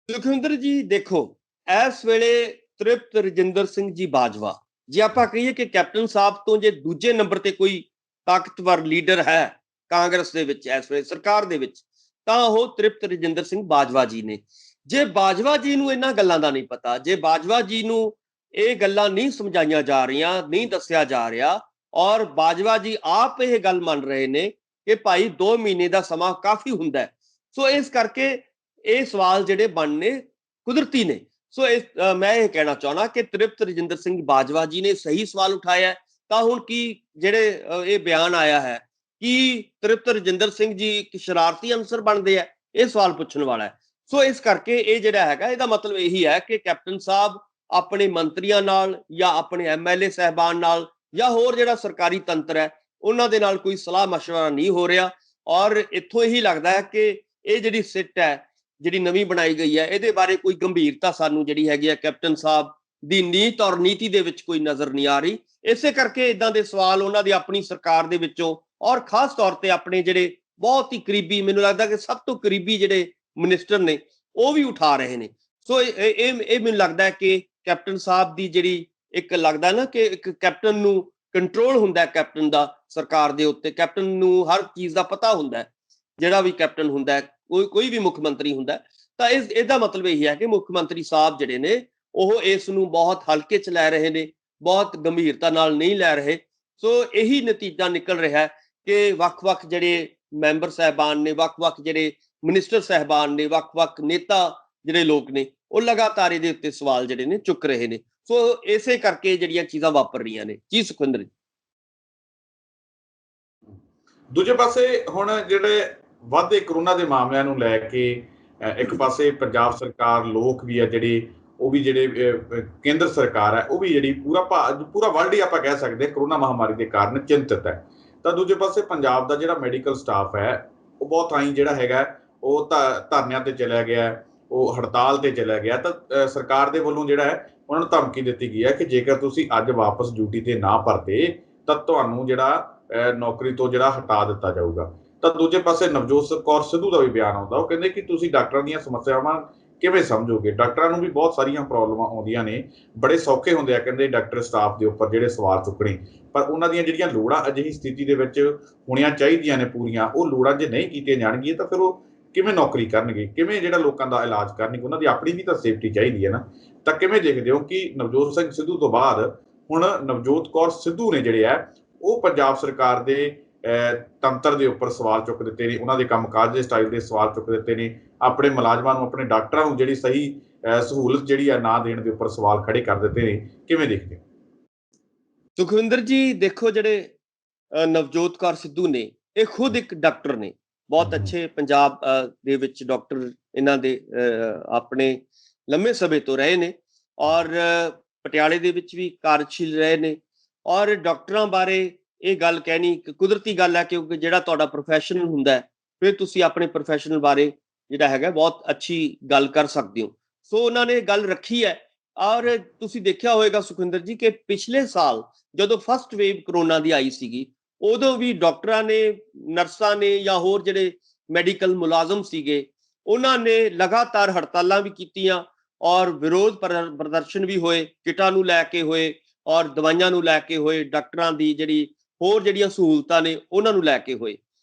ਸੁਖਵਿੰਦਰ ਜੀ? ਦੇਖੋ, ਇਸ ਵੇਲੇ ਤ੍ਰਿਪਤ ਰਜਿੰਦਰ ਸਿੰਘ ਜੀ ਬਾਜਵਾ, ਜੇ ਆਪਾਂ ਕਹੀਏ ਕਿ ਕੈਪਟਨ ਸਾਹਿਬ ਤੋਂ ਜੇ ਦੂਜੇ ਨੰਬਰ ਤੇ ਕੋਈ ਤਾਕਤਵਰ ਲੀਡਰ ਹੈ ਕਾਂਗਰਸ ਦੇ ਵਿੱਚ, ਇਸ ਵੇਲੇ ਸਰਕਾਰ ਦੇ ਵਿੱਚ, ਤਾਂ ਉਹ ਤ੍ਰਿਪਤ ਰਜਿੰਦਰ ਸਿੰਘ ਬਾਜਵਾ ਜੀ ਨੇ। ਜੇ ਬਾਜਵਾ ਜੀ ਨੂੰ ਇਹਨਾਂ ਗੱਲਾਂ ਦਾ ਨਹੀਂ ਪਤਾ, ਜੇ ਬਾਜਵਾ ਜੀ ਨੂੰ ਇਹ ਗੱਲਾਂ ਨਹੀਂ ਸਮਝਾਈਆਂ ਜਾ ਰਹੀਆਂ, ਨਹੀਂ ਦੱਸਿਆ ਜਾ ਰਿਹਾ, ਔਰ ਬਾਜਵਾ ਜੀ ਆਪ ਇਹ ਗੱਲ ਮੰਨ ਰਹੇ ਨੇ ਕਿ ਭਾਈ 2 ਮਹੀਨੇ ਦਾ ਸਮਾਂ ਕਾਫੀ ਹੁੰਦਾ ਹੈ, ਸੋ ਇਸ ਕਰਕੇ ਇਹ ਸਵਾਲ ਜਿਹੜੇ ਬਣਨੇ ਕੁਦਰਤੀ ਨੇ। ਸੋ ਮੈਂ ਇਹ ਕਹਿਣਾ ਚਾਹੁੰਦਾ ਕਿ ਤ੍ਰਿਪਤ ਰਜਿੰਦਰ ਸਿੰਘ ਬਾਜਵਾ ਜੀ ਨੇ ਸਹੀ ਸਵਾਲ ਉਠਾਇਆ। ਤਾਂ ਹੁਣ ਕੀ ਜਿਹੜੇ ਇਹ ਬਿਆਨ ਆਇਆ ਹੈ, ਕੀ ਤ੍ਰਿਪਤ ਰਜਿੰਦਰ ਸਿੰਘ ਜੀ ਇੱਕ ਸ਼ਰਾਰਤੀ ਅਨਸਰ ਬਣਦੇ ਆ? ਇਹ ਸਵਾਲ ਪੁੱਛਣ ਵਾਲਾ ਹੈ। ਸੋ ਇਸ ਕਰਕੇ ਇਹ ਜਿਹੜਾ ਹੈਗਾ, ਇਹਦਾ ਮਤਲਬ ਇਹੀ ਹੈ ਕਿ ਕੈਪਟਨ ਸਾਹਿਬ ਆਪਣੇ ਮੰਤਰੀਆਂ ਨਾਲ ਜਾਂ ਆਪਣੇ MLA ਸਾਹਿਬਾਨ ਨਾਲ ਜਾਂ ਹੋਰ ਜਿਹੜਾ ਸਰਕਾਰੀ ਤੰਤਰ ਹੈ ਉਹਨਾਂ ਦੇ ਨਾਲ ਕੋਈ ਸਲਾਹ ਮਸ਼ਵਰਾ ਨਹੀਂ ਹੋ ਰਿਹਾ, ਔਰ ਇੱਥੋਂ ਇਹੀ ਲੱਗਦਾ ਹੈ ਕਿ ਇਹ ਜਿਹੜੀ ਸਿੱਟ ਹੈ ਜਿਹੜੀ ਨਵੀਂ ਬਣਾਈ ਗਈ ਹੈ, ਇਹਦੇ ਬਾਰੇ ਕੋਈ ਗੰਭੀਰਤਾ ਸਾਨੂੰ ਜਿਹੜੀ ਹੈਗੀ ਹੈ ਕੈਪਟਨ ਸਾਹਿਬ ਦੀ ਨੀਤ ਔਰ ਨੀਤੀ ਦੇ ਵਿੱਚ ਕੋਈ ਨਜ਼ਰ ਨਹੀਂ ਆ ਰਹੀ। ਇਸੇ ਕਰਕੇ ਇਦਾਂ ਦੇ ਸਵਾਲ ਉਹਨਾਂ ਦੀ ਆਪਣੀ ਸਰਕਾਰ ਦੇ ਵਿੱਚੋਂ, ਔਰ ਖਾਸ ਤੌਰ ਤੇ ਆਪਣੇ ਜਿਹੜੇ ਬਹੁਤ ਹੀ ਕਰੀਬੀ, ਮੈਨੂੰ ਲੱਗਦਾ ਕਿ ਸਭ ਤੋਂ ਕਰੀਬੀ ਜਿਹੜੇ ਮਿਨਿਸਟਰ ਨੇ, ਉਹ ਵੀ ਉਠਾ ਰਹੇ ਨੇ। ਸੋ ਇਹ ਮੈਨੂੰ ਲੱਗਦਾ ਹੈ ਕਿ ਕੈਪਟਨ ਸਾਹਿਬ ਦੀ ਜਿਹੜੀ ਇੱਕ ਲੱਗਦਾ ਨਾ ਕਿ ਇੱਕ ਕੈਪਟਨ ਨੂੰ ਕੰਟਰੋਲ ਹੁੰਦਾ, ਕੈਪਟਨ ਦਾ ਸਰਕਾਰ ਦੇ ਉੱਤੇ, ਕੈਪਟਨ ਨੂੰ ਹਰ ਚੀਜ਼ ਦਾ ਪਤਾ ਹੁੰਦਾ, ਜਿਹੜਾ ਵੀ ਕੈਪਟਨ ਹੁੰਦਾ, ਕੋਈ ਵੀ ਮੁੱਖ ਮੰਤਰੀ ਹੁੰਦਾ, ਤਾਂ ਇਹਦਾ ਮਤਲਬ ਇਹ ਹੈ ਕਿ ਮੁੱਖ ਮੰਤਰੀ ਸਾਹਿਬ ਜਿਹੜੇ ਨੇ ਉਹ ਇਸ ਨੂੰ ਬਹੁਤ ਹਲਕੇ 'ਚ ਲੈ ਰਹੇ ਨੇ, ਬਹੁਤ ਗੰਭੀਰਤਾ ਨਾਲ ਨਹੀਂ ਲੈ ਰਹੇ। ਸੋ ਇਹੀ ਨਤੀਜਾ ਨਿਕਲ ਰਿਹਾ ਕਿ ਵੱਖ-ਵੱਖ ਜਿਹੜੇ ਮੈਂਬਰ ਸਾਹਿਬਾਨ ਨੇ, ਵੱਖ-ਵੱਖ ਜਿਹੜੇ ਮਿਨਿਸਟਰ ਸਾਹਿਬਾਨ ਨੇ, ਵੱਖ-ਵੱਖ ਨੇਤਾ ਜਿਹੜੇ ਲੋਕ ਨੇ, ਉਹ ਲਗਾਤਾਰ ਇਹਦੇ ਉੱਤੇ ਸਵਾਲ ਜਿਹੜੇ ਨੇ ਚੁੱਕ ਰਹੇ ਨੇ। ਸੋ ਇਸੇ ਕਰਕੇ ਜਿਹੜੀਆਂ ਚੀਜ਼ਾਂ ਵਾਪਰ ਰਹੀਆਂ ਨੇ। ਜੀ ਸੁਖਵਿੰਦਰ ਜੀ। ਦੂਜੇ ਪਾਸੇ ਹੁਣ ਜਿਹੜੇ ਵੱਧਦੇ ਕਰੋਨਾ ਦੇ ਮਾਮਲਿਆਂ ਨੂੰ ਲੈ ਕੇ ਇੱਕ ਪਾਸੇ ਪੰਜਾਬ ਸਰਕਾਰ, ਲੋਕ ਵੀ ਆ ਜਿਹੜੇ, ਉਹ ਵੀ ਜਿਹੜੇ ਕੇਂਦਰ ਸਰਕਾਰ ਹੈ, ਉਹ ਵੀ ਜਿਹੜੀ ਪੂਰਾ ਵਰਲਡ ਹੀ ਆਪਾਂ ਕਹਿ ਸਕਦੇ ਕਰੋਨਾ ਮਹਾਮਾਰੀ ਦੇ ਕਾਰਨ ਚਿੰਤਤ ਹੈ। ਤਾਂ ਦੂਜੇ ਪਾਸੇ ਪੰਜਾਬ ਦਾ ਜਿਹੜਾ ਮੈਡੀਕਲ ਸਟਾਫ ਹੈ, ਉਹ ਬਹੁਤ ਥਾਈਂ ਜਿਹੜਾ ਹੈਗਾ ਉਹ ਧਰਨਿਆਂ ਤੇ ਚਲਿਆ ਗਿਆ, ਉਹ ਹੜਤਾਲ ਤੇ ਚਲਿਆ ਗਿਆ। ਤਾਂ ਸਰਕਾਰ ਦੇ ਵੱਲੋਂ ਜਿਹੜਾ ਹੈ ਉਹਨਾਂ ਨੂੰ ਧਮਕੀ ਦਿੱਤੀ ਗਈ ਹੈ ਕਿ ਜੇਕਰ ਤੁਸੀਂ ਅੱਜ ਵਾਪਸ ਡਿਊਟੀ ਤੇ ਨਾ ਪਰਤੇ ਤਾਂ ਤੁਹਾਨੂੰ ਜਿਹੜਾ ਨੌਕਰੀ ਤੋਂ ਜਿਹੜਾ ਹਟਾ ਦਿੱਤਾ ਜਾਊਗਾ। ਤਾਂ ਦੂਜੇ ਪਾਸੇ ਨਵਜੋਤ ਕੌਰ ਸਿੱਧੂ ਦਾ ਵੀ ਬਿਆਨ ਆਉਂਦਾ, ਉਹ ਕਹਿੰਦੇ ਕਿ ਤੁਸੀਂ ਡਾਕਟਰਾਂ ਦੀਆਂ ਸਮੱਸਿਆਵਾਂ ਕਿਵੇਂ ਸਮਝੋਗੇ? ਡਾਕਟਰਾਂ ਨੂੰ ਵੀ ਬਹੁਤ ਸਾਰੀਆਂ ਪ੍ਰੋਬਲਮਾਂ ਆਉਂਦੀਆਂ ਨੇ, ਬੜੇ ਸੌਖੇ ਹੁੰਦੇ ਆ ਕਹਿੰਦੇ ਡਾਕਟਰ ਸਟਾਫ ਦੇ ਉੱਪਰ ਜਿਹੜੇ ਸਵਾਲ ਚੁੱਕਣੇ, ਪਰ ਉਹਨਾਂ ਦੀਆਂ ਜਿਹੜੀਆਂ ਲੋੜਾਂ ਅਜਿਹੀ ਸਥਿਤੀ ਦੇ ਵਿੱਚ ਹੋਣੀਆਂ ਚਾਹੀਦੀਆਂ ਨੇ ਪੂਰੀਆਂ, ਉਹ ਲੋੜਾਂ ਜੇ ਨਹੀਂ ਕੀਤੀਆਂ ਜਾਣਗੀਆਂ ਤਾਂ ਫਿਰ ਉਹ ਕਿਵੇਂ ਨੌਕਰੀ ਕਰਨਗੇ, ਕਿਵੇਂ ਜਿਹੜਾ ਲੋਕਾਂ ਦਾ ਇਲਾਜ ਕਰਨਗੇ? ਉਹਨਾਂ ਦੀ ਆਪਣੀ ਵੀ ਤਾਂ ਸੇਫਟੀ ਚਾਹੀਦੀ ਹੈ ਨਾ। ਤਾਂ ਕਿਵੇਂ ਦੇਖਦੇ ਹੋ ਕਿ ਨਵਜੋਤ ਸਿੰਘ ਸਿੱਧੂ ਤੋਂ ਬਾਅਦ ਹੁਣ ਨਵਜੋਤ ਕੌਰ ਸਿੱਧੂ ਨੇ ਜਿਹੜੇ ਆ ਉਹ ਪੰਜਾਬ ਸਰਕਾਰ ਦੇ ਤੰਤਰ ਦੇ ਉੱਪਰ ਸਵਾਲ ਚੁੱਕ ਦਿੱਤੇ ਨੇ, ਉਹਨਾਂ ਦੇ ਕੰਮਕਾਜ ਦੇ ਸਟਾਈਲ ਦੇ ਸਵਾਲ ਚੁੱਕ ਦਿੱਤੇ ਨੇ, ਆਪਣੇ ਮੁਲਾਜ਼ਮਾਂ ਨੂੰ, ਆਪਣੇ ਡਾਕਟਰਾਂ ਨੂੰ ਜਿਹੜੀ ਸਹੀ ਸਹੂਲਤ ਜਿਹੜੀ ਆ ਨਾ ਦੇਣ ਦੇ ਉੱਪਰ ਸਵਾਲ ਖੜੇ ਕਰ ਦਿੱਤੇ ਨੇ। ਕਿਵੇਂ ਦੇਖਦੇ ਹੋ? ਸੁਖਵਿੰਦਰ ਜੀ, ਦੇਖੋ, ਜਿਹੜੇ ਨਵਜੋਤ ਕੌਰ ਸਿੱਧੂ ਨੇ, ਇਹ ਖੁਦ ਇੱਕ ਡਾਕਟਰ ਨੇ, ਬਹੁਤ ਅੱਛੇ ਪੰਜਾਬ ਦੇ ਵਿੱਚ ਡਾਕਟਰ ਇਹਨਾਂ ਦੇ ਆਪਣੇ ਲੰਮੇ ਸਮੇਂ ਤੋਂ ਰਹੇ ਨੇ, ਔਰ ਪਟਿਆਲੇ ਦੇ ਵਿੱਚ ਵੀ ਕਾਰਜਸ਼ੀਲ ਰਹੇ ਨੇ। ਔਰ ਡਾਕਟਰਾਂ ਬਾਰੇ ਇਹ ਗੱਲ ਕਹਿਣੀ ਕੁਦਰਤੀ ਗੱਲ ਹੈ, ਕਿਉਂਕਿ ਜਿਹੜਾ ਤੁਹਾਡਾ ਪ੍ਰੋਫੈਸ਼ਨ ਹੁੰਦਾ ਹੈ ਫਿਰ ਤੁਸੀਂ ਆਪਣੇ ਪ੍ਰੋਫੈਸ਼ਨਲ ਬਾਰੇ ਜਿਹੜਾ ਹੈਗਾ ਬਹੁਤ ਅੱਛੀ ਗੱਲ ਕਰ ਸਕਦੇ ਹੋ। ਸੋ ਉਹਨਾਂ ਨੇ ਗੱਲ ਰੱਖੀ ਹੈ। ਔਰ ਤੁਸੀਂ ਦੇਖਿਆ ਹੋਵੇਗਾ ਸੁਖਵਿੰਦਰ ਜੀ ਕਿ ਪਿਛਲੇ ਸਾਲ ਜਦੋਂ ਫਸਟ ਵੇਵ ਕਰੋਨਾ ਦੀ ਆਈ ਸੀਗੀ, ਉਦੋਂ ਵੀ ਡਾਕਟਰਾਂ ਨੇ, ਨਰਸਾਂ ਨੇ ਜਾਂ ਹੋਰ ਜਿਹੜੇ ਮੈਡੀਕਲ ਮੁਲਾਜ਼ਮ ਸੀਗੇ, ਉਹਨਾਂ ਨੇ ਲਗਾਤਾਰ ਹੜਤਾਲਾਂ ਵੀ ਕੀਤੀਆਂ ਔਰ ਵਿਰੋਧ ਪ੍ਰਦਰਸ਼ਨ ਵੀ ਹੋਏ, ਕਿਟਾਂ ਨੂੰ ਲੈ ਕੇ ਹੋਏ ਔਰ ਦਵਾਈਆਂ ਨੂੰ ਲੈ ਕੇ ਹੋਏ, ਡਾਕਟਰਾਂ ਦੀ ਜਿਹੜੀ ਹੋਰ ਜਿਹੜੀਆਂ ਸਹੂਲਤਾਂ ਨੇ ਉਹਨਾਂ ਨੂੰ ਲੈ ਕੇ ਹੋਏ।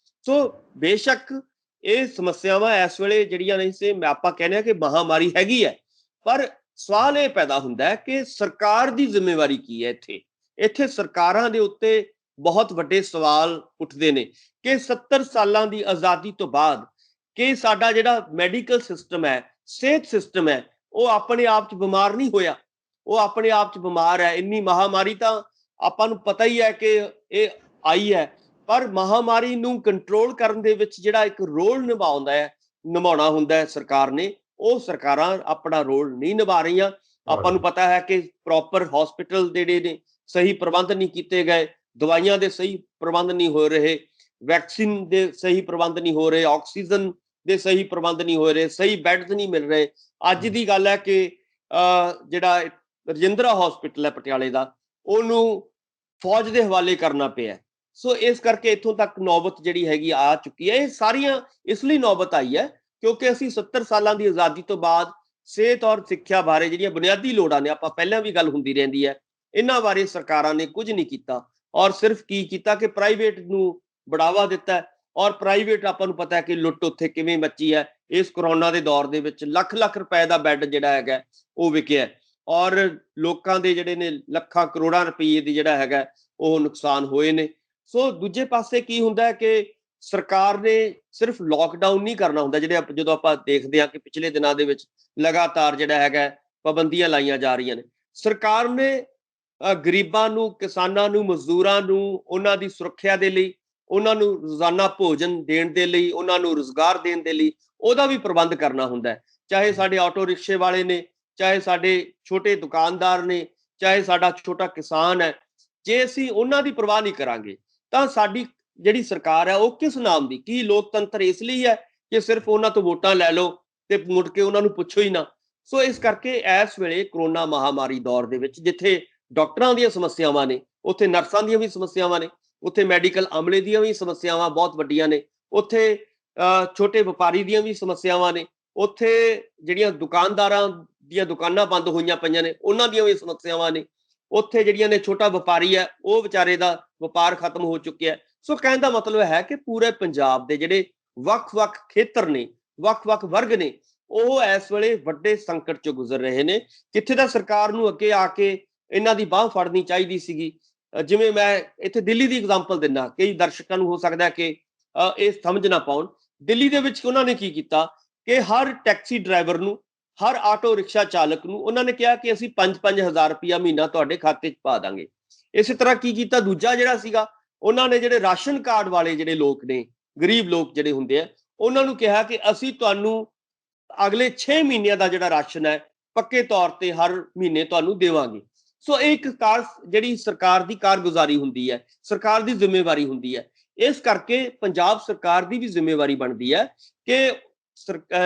ਸੋ ਬੇਸ਼ੱਕ ਇਹ ਸਮੱਸਿਆਵਾਂ ਇਸ ਵੇਲੇ ਜਿਹੜੀਆਂ ਨਹੀਂ ਸੀ, ਆਪਾਂ ਕਹਿੰਦੇ ਹਾਂ ਕਿ ਮਹਾਮਾਰੀ ਹੈਗੀ ਹੈ, ਪਰ ਸਵਾਲ ਇਹ ਪੈਦਾ ਹੁੰਦਾ ਹੈ ਕਿ ਸਰਕਾਰ ਦੀ ਜ਼ਿੰਮੇਵਾਰੀ ਕੀ ਹੈ ਇੱਥੇ। ਇੱਥੇ ਸਰਕਾਰਾਂ ਦੇ ਉੱਤੇ ਬਹੁਤ ਵੱਡੇ ਸਵਾਲ ਉੱਠਦੇ ਨੇ ਕਿ 70 ਸਾਲਾਂ ਦੀ ਆਜ਼ਾਦੀ ਤੋਂ ਬਾਅਦ ਕਿ ਸਾਡਾ ਜਿਹੜਾ ਮੈਡੀਕਲ ਸਿਸਟਮ ਹੈ, ਸਿਹਤ ਸਿਸਟਮ ਹੈ, ਉਹ ਆਪਣੇ ਆਪ 'ਚ ਬਿਮਾਰ ਨਹੀਂ ਹੋਇਆ। ਉਹ ਆਪਣੇ ਆਪ 'ਚ ਬਿਮਾਰ ਹੈ। ਇੰਨੀ ਮਹਾਮਾਰੀ ਤਾਂ ਆਪਾਂ ਨੂੰ ਪਤਾ ਹੀ ਹੈ ਕਿ ਇਹ ਆਈ ਹੈ, ਪਰ ਮਹਾਮਾਰੀ ਨੂੰ ਕੰਟਰੋਲ ਕਰਨ ਦੇ ਵਿੱਚ ਜਿਹੜਾ ਇੱਕ ਰੋਲ ਨਿਭਾਉਣਾ ਹੁੰਦਾ ਹੈ ਸਰਕਾਰ ਨੇ, ਉਹ ਸਰਕਾਰਾਂ ਆਪਣਾ ਰੋਲ ਨਹੀਂ ਨਿਭਾ ਰਹੀਆਂ। ਆਪਾਂ ਨੂੰ ਪਤਾ ਹੈ ਕਿ ਪ੍ਰੋਪਰ ਹਸਪੀਟਲ ਜਿਹੜੇ ਨੇ ਸਹੀ ਪ੍ਰਬੰਧ ਨਹੀਂ ਕੀਤੇ ਗਏ, ਦਵਾਈਆਂ ਦੇ ਸਹੀ ਪ੍ਰਬੰਧ ਨਹੀਂ ਹੋ ਰਹੇ, ਵੈਕਸੀਨ ਦੇ ਸਹੀ ਪ੍ਰਬੰਧ ਨਹੀਂ ਹੋ ਰਹੇ, ਆਕਸੀਜਨ ਦੇ ਸਹੀ ਪ੍ਰਬੰਧ ਨਹੀਂ ਹੋ ਰਹੇ, ਸਹੀ ਬੈੱਡਸ ਨਹੀਂ ਮਿਲ ਰਹੇ। ਅੱਜ ਦੀ ਗੱਲ ਹੈ ਕਿ ਜਿਹੜਾ ਰਜਿੰਦਰਾ ਹਸਪੀਟਲ ਹੈ ਪਟਿਆਲੇ ਦਾ, ਉਹਨੂੰ ਫੌਜ ਦੇ ਹਵਾਲੇ ਕਰਨਾ ਪਿਆ। ਸੋ ਇਸ ਕਰਕੇ ਇੱਥੋਂ ਤੱਕ ਨੌਬਤ ਜਿਹੜੀ ਹੈਗੀ ਆ ਚੁੱਕੀ ਹੈ। ਇਹ ਸਾਰੀਆਂ ਇਸ ਲਈ ਨੌਬਤ ਆਈ ਹੈ ਕਿਉਂਕਿ ਅਸੀਂ 70 ਸਾਲਾਂ ਦੀ ਆਜ਼ਾਦੀ ਤੋਂ ਬਾਅਦ ਸਿਹਤ ਔਰ ਸਿੱਖਿਆ ਬਾਰੇ ਜਿਹੜੀਆਂ ਬੁਨਿਆਦੀ ਲੋੜਾਂ ਨੇ, ਆਪਾਂ ਪਹਿਲਾਂ ਵੀ ਗੱਲ ਹੁੰਦੀ ਰਹਿੰਦੀ ਹੈ, ਇਹਨਾਂ ਬਾਰੇ ਸਰਕਾਰਾਂ ਨੇ ਕੁਝ ਨਹੀਂ ਕੀਤਾ ਔਰ ਸਿਰਫ ਕੀ ਕੀਤਾ ਕਿ ਪ੍ਰਾਈਵੇਟ ਨੂੰ ਬੜਾਵਾ ਦਿੱਤਾ। ਔਰ ਪ੍ਰਾਈਵੇਟ, ਆਪਾਂ ਨੂੰ ਪਤਾ ਹੈ ਕਿ ਲੁੱਟ ਉੱਥੇ ਕਿਵੇਂ ਮੱਚੀ ਹੈ। ਇਸ ਕਰੋਨਾ ਦੇ ਦੌਰ ਦੇ ਵਿੱਚ ਲੱਖ ਲੱਖ ਰੁਪਏ ਦਾ ਬੈੱਡ ਜਿਹੜਾ ਹੈਗਾ ਉਹ ਵਿਕਿਆ ਔਰ ਲੋਕਾਂ ਦੇ ਜਿਹੜੇ ਨੇ ਲੱਖਾਂ ਕਰੋੜਾਂ ਰੁਪਏ ਦੀ ਜਿਹੜਾ ਹੈਗਾ ਉਹ ਨੁਕਸਾਨ ਹੋਏ ਨੇ। ਸੋ ਦੂਜੇ ਪਾਸੇ ਕੀ ਹੁੰਦਾ ਹੈ ਕਿ ਸਰਕਾਰ ਨੇ ਸਿਰਫ ਲੋਕਡਾਊਨ ਨਹੀਂ ਕਰਨਾ ਹੁੰਦਾ। ਜਦੋਂ ਆਪਾਂ ਦੇਖਦੇ ਹਾਂ ਕਿ ਪਿਛਲੇ ਦਿਨਾਂ ਦੇ ਵਿੱਚ ਲਗਾਤਾਰ ਜਿਹੜਾ ਹੈਗਾ ਪਾਬੰਦੀਆਂ ਲਾਈਆਂ ਜਾ ਰਹੀਆਂ ਨੇ, ਸਰਕਾਰ ਨੇ ਗਰੀਬਾਂ ਨੂੰ, ਕਿਸਾਨਾਂ ਨੂੰ, ਮਜ਼ਦੂਰਾਂ ਨੂੰ, ਉਹਨਾਂ ਦੀ ਸੁਰੱਖਿਆ ਦੇ ਲਈ, ਉਹਨਾਂ ਨੂੰ ਰੋਜ਼ਾਨਾ ਭੋਜਨ ਦੇਣ ਦੇ ਲਈ, ਉਹਨਾਂ ਨੂੰ ਰੁਜ਼ਗਾਰ ਦੇਣ ਦੇ ਲਈ ਉਹਦਾ ਵੀ ਪ੍ਰਬੰਧ ਕਰਨਾ ਹੁੰਦਾ ਹੈ। ਚਾਹੇ ਸਾਡੇ ਆਟੋ ਰਿਕਸ਼ੇ ਵਾਲੇ ਨੇ, ਚਾਹੇ ਸਾਡੇ ਛੋਟੇ ਦੁਕਾਨਦਾਰ ਨੇ, ਚਾਹੇ ਸਾਡਾ ਛੋਟਾ ਕਿਸਾਨ ਹੈ, ਜੇ ਅਸੀਂ ਉਹਨਾਂ ਦੀ ਪਰਵਾਹ ਨਹੀਂ ਕਰਾਂਗੇ ਤਾਂ ਸਾਡੀ ਜਿਹੜੀ ਸਰਕਾਰ ਹੈ ਉਹ ਕਿਸ ਨਾਮ ਦੀ? ਕੀ ਲੋਕਤੰਤਰ ਇਸ ਲਈ ਹੈ ਕਿ ਸਿਰਫ ਉਹਨਾਂ ਤੋਂ ਵੋਟਾਂ ਲੈ ਲਓ ਤੇ ਮੁੜ ਕੇ ਉਹਨਾਂ ਨੂੰ ਪੁੱਛੋ ਹੀ ਨਾ? ਸੋ ਇਸ ਕਰਕੇ ਇਸ ਵੇਲੇ ਕਰੋਨਾ ਮਹਾਮਾਰੀ ਦੌਰ ਦੇ ਵਿੱਚ ਜਿੱਥੇ ਡਾਕਟਰਾਂ ਦੀਆਂ ਸਮੱਸਿਆਵਾਂ ਨੇ, ਉੱਥੇ ਨਰਸਾਂ ਦੀਆਂ ਵੀ ਸਮੱਸਿਆਵਾਂ ਨੇ, ਉੱਥੇ ਮੈਡੀਕਲ ਅਮਲੇ ਦੀਆਂ ਵੀ ਸਮੱਸਿਆਵਾਂ ਬਹੁਤ ਵੱਡੀਆਂ ਨੇ, ਉੱਥੇ ਛੋਟੇ ਵਪਾਰੀ ਦੀਆਂ ਵੀ ਸਮੱਸਿਆਵਾਂ ਨੇ, ਉੱਥੇ ਜਿਹੜੀਆਂ ਦੁਕਾਨਦਾਰਾਂ ਦੀਆਂ ਦੁਕਾਨਾਂ ਬੰਦ ਹੋਈਆਂ ਪਈਆਂ ਨੇ ਉਹਨਾਂ ਦੀਆਂ ਵੀ ਸਮੱਸਿਆਵਾਂ ਨੇ, ਉੱਥੇ ਜਿਹੜੀਆਂ ਨੇ ਛੋਟਾ ਵਪਾਰੀ ਹੈ ਉਹ ਵਿਚਾਰੇ ਦਾ ਵਪਾਰ ਖਤਮ ਹੋ ਚੁੱਕਿਆ। ਸੋ ਕਹਿਣ ਦਾ ਮਤਲਬ ਹੈ ਕਿ ਪੂਰੇ ਪੰਜਾਬ ਦੇ ਜਿਹੜੇ ਵੱਖ-ਵੱਖ ਖੇਤਰ ਨੇ, ਵੱਖ-ਵੱਖ ਵਰਗ ਨੇ, ਉਹ ਇਸ ਵੇਲੇ ਵੱਡੇ ਸੰਕਟ ਚੋਂ ਗੁਜ਼ਰ ਰਹੇ ਨੇ। ਕਿੱਥੇ ਤਾਂ ਸਰਕਾਰ ਨੂੰ ਅੱਗੇ ਆ ਕੇ ਇਹਨਾਂ ਦੀ ਬਾਂਹ ਫੜਨੀ ਚਾਹੀਦੀ ਸੀਗੀ। ਜਿਵੇਂ ਮੈਂ ਇੱਥੇ ਦਿੱਲੀ ਦੀ ਐਗਜ਼ਾਮਪਲ ਦਿੰਦਾ, ਕਈ ਦਰਸ਼ਕਾਂ ਨੂੰ ਹੋ ਸਕਦਾ ਕਿ ਇਹ ਸਮਝ ਨਾ ਪਾਉਣ। ਦਿੱਲੀ ਦੇ ਵਿੱਚ ਉਹਨਾਂ ਨੇ ਕੀ ਕੀਤਾ ਕਿ ਹਰ ਟੈਕਸੀ ਡਰਾਈਵਰ ਨੂੰ, ਹਰ ਆਟੋ ਰਿਕਸ਼ਾ ਚਾਲਕ ਨੂੰ ਉਹਨਾਂ ਨੇ ਕਿਹਾ ਕਿ ਅਸੀਂ 5-5 ਹਜ਼ਾਰ ਰੁਪਇਆ ਮਹੀਨਾ ਤੁਹਾਡੇ ਖਾਤੇ 'ਚ ਪਾ ਦਾਂਗੇ। ਇਸੇ ਤਰ੍ਹਾਂ ਕੀ ਕੀਤਾ, ਦੂਜਾ ਜਿਹੜਾ ਸੀਗਾ, ਉਹਨਾਂ ਨੇ ਜਿਹੜੇ ਰਾਸ਼ਨ ਕਾਰਡ ਵਾਲੇ ਜਿਹੜੇ ਲੋਕ ਨੇ, ਗਰੀਬ ਲੋਕ ਜਿਹੜੇ ਹੁੰਦੇ ਆ, ਉਹਨਾਂ ਨੂੰ ਕਿਹਾ ਕਿ ਅਸੀਂ ਤੁਹਾਨੂੰ ਅਗਲੇ 6 ਮਹੀਨਿਆਂ ਦਾ ਜਿਹੜਾ ਰਾਸ਼ਨ ਹੈ ਪੱਕੇ ਤੌਰ ਤੇ ਹਰ ਮਹੀਨੇ ਤੁਹਾਨੂੰ ਦੇਵਾਂਗੇ। ਸੋ ਇਹ ਇੱਕ ਜਿਹੜੀ ਸਰਕਾਰ ਦੀ ਕਾਰਗੁਜ਼ਾਰੀ ਹੁੰਦੀ ਹੈ, ਸਰਕਾਰ ਦੀ ਜ਼ਿੰਮੇਵਾਰੀ ਹੁੰਦੀ ਹੈ। ਇਸ ਕਰਕੇ ਪੰਜਾਬ ਸਰਕਾਰ ਦੀ ਵੀ ਜ਼ਿੰਮੇਵਾਰੀ ਬਣਦੀ ਹੈ ਕਿ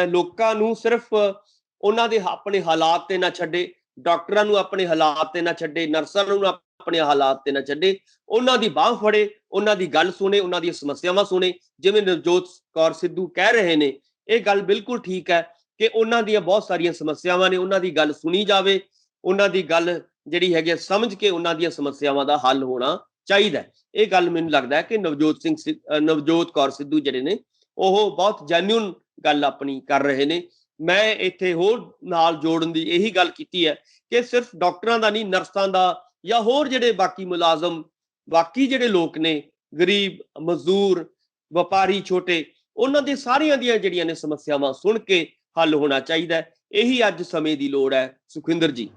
ਲੋਕਾਂ ਨੂੰ ਸਿਰਫ ਉਹਨਾਂ ਦੇ ਆਪਣੇ ਹਾਲਾਤ ਤੇ ਨਾ ਛੱਡੇ, ਡਾਕਟਰਾਂ ਨੂੰ ਆਪਣੇ ਹਾਲਾਤ ਤੇ ਨਾ ਛੱਡੇ, ਨਰਸਾਂ ਨੂੰ ਆਪਣੇ ਹਾਲਾਤ ਤੇ ਨਾ ਛੱਡੇ, ਉਹਨਾਂ ਦੀ ਬਾਂਹ ਫੜੇ, ਉਹਨਾਂ ਦੀ ਗੱਲ ਸੁਣੇ, ਉਹਨਾਂ ਦੀਆਂ ਸਮੱਸਿਆਵਾਂ ਸੁਣੇ। ਜਿਵੇਂ ਨਵਜੋਤ ਕੌਰ ਸਿੱਧੂ ਕਹਿ ਰਹੇ ਨੇ, ਇਹ ਗੱਲ ਬਿਲਕੁਲ ਠੀਕ ਹੈ ਕਿ ਉਹਨਾਂ ਦੀਆਂ ਬਹੁਤ ਸਾਰੀਆਂ ਸਮੱਸਿਆਵਾਂ ਨੇ, ਉਹਨਾਂ ਦੀ ਗੱਲ ਸੁਣੀ ਜਾਵੇ, ਉਹਨਾਂ ਦੀ ਗੱਲ ਜਿਹੜੀ ਹੈਗੀ ਸਮਝ ਕੇ ਉਹਨਾਂ ਦੀਆਂ ਸਮੱਸਿਆਵਾਂ ਦਾ ਹੱਲ ਹੋਣਾ ਚਾਹੀਦਾ। ਇਹ ਗੱਲ ਮੈਨੂੰ ਲੱਗਦਾ ਹੈ ਕਿ ਨਵਜੋਤ ਕੌਰ ਸਿੱਧੂ ਜਿਹੜੇ ਨੇ ਉਹ ਬਹੁਤ ਜੈਨੂਇਨ ਗੱਲ ਆਪਣੀ ਕਰ ਰਹੇ ਨੇ। ਮੈਂ ਇੱਥੇ ਹੋਰ ਨਾਲ ਜੋੜਨ ਦੀ ਇਹੀ ਗੱਲ ਕੀਤੀ ਹੈ ਕਿ ਸਿਰਫ ਡਾਕਟਰਾਂ ਦਾ ਨਹੀਂ, ਨਰਸਾਂ ਦਾ ਜਾਂ ਹੋਰ ਜਿਹੜੇ ਬਾਕੀ ਮੁਲਾਜ਼ਮ, ਬਾਕੀ ਜਿਹੜੇ ਲੋਕ ਨੇ, ਗਰੀਬ, ਮਜ਼ਦੂਰ, ਵਪਾਰੀ, ਛੋਟੇ, ਉਹਨਾਂ ਦੇ ਸਾਰੀਆਂ ਦੀਆਂ ਜਿਹੜੀਆਂ ਨੇ ਸਮੱਸਿਆਵਾਂ ਸੁਣ ਕੇ ਹੱਲ ਹੋਣਾ ਚਾਹੀਦਾ। ਇਹੀ ਅੱਜ ਸਮੇਂ ਦੀ ਲੋੜ ਹੈ ਸੁਖਵਿੰਦਰ ਜੀ।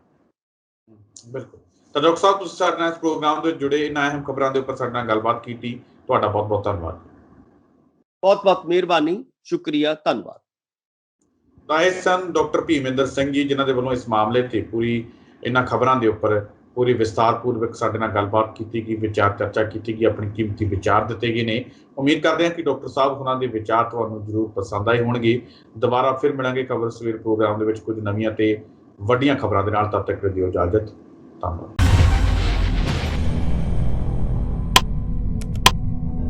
ਬਿਲਕੁਲ। ਤਾਂ ਡਾਕਟਰ ਸਾਹਿਬ, ਤੁਸੀਂ ਸਾਡੇ ਨਾਲ ਇਸ ਪ੍ਰੋਗਰਾਮ ਦੇ ਜੁੜੇ ਇਹਨਾਂ ਅਹਿਮ ਖਬਰਾਂ ਦੇ ਉੱਪਰ ਸਾਡੇ ਨਾਲ ਗੱਲਬਾਤ ਕੀਤੀ, ਤੁਹਾਡਾ ਬਹੁਤ ਬਹੁਤ ਧੰਨਵਾਦ। ਬਹੁਤ ਬਹੁਤ ਮਿਹਰਬਾਨੀ, ਸ਼ੁਕਰੀਆ, ਧੰਨਵਾਦ। ਤਾਂ ਇਹ ਸਨ ਡਾਕਟਰ ਭੀਮਿੰਦਰ ਸਿੰਘ ਜੀ, ਜਿਨ੍ਹਾਂ ਦੇ ਵੱਲੋਂ ਇਸ ਮਾਮਲੇ ਤੇ ਪੂਰੀ ਇਹਨਾਂ ਖਬਰਾਂ ਦੇ ਉੱਪਰ पूरी विस्तारपूर्वक साडे नाल गलबात की गई, विचार चर्चा की गई, अपने कीमती विचार दिते गए ने। उम्मीद करते हैं कि डॉक्टर साहब होना के विचार तुहानूं जरूर पसंद आए होणगे। दोबारा फिर मिलांगे खबर सवेर प्रोग्राम दे विच कुछ नवीं ते वड्डियां खबरां दे नाल। तद तक दिओ इजाजत। धन्नवाद।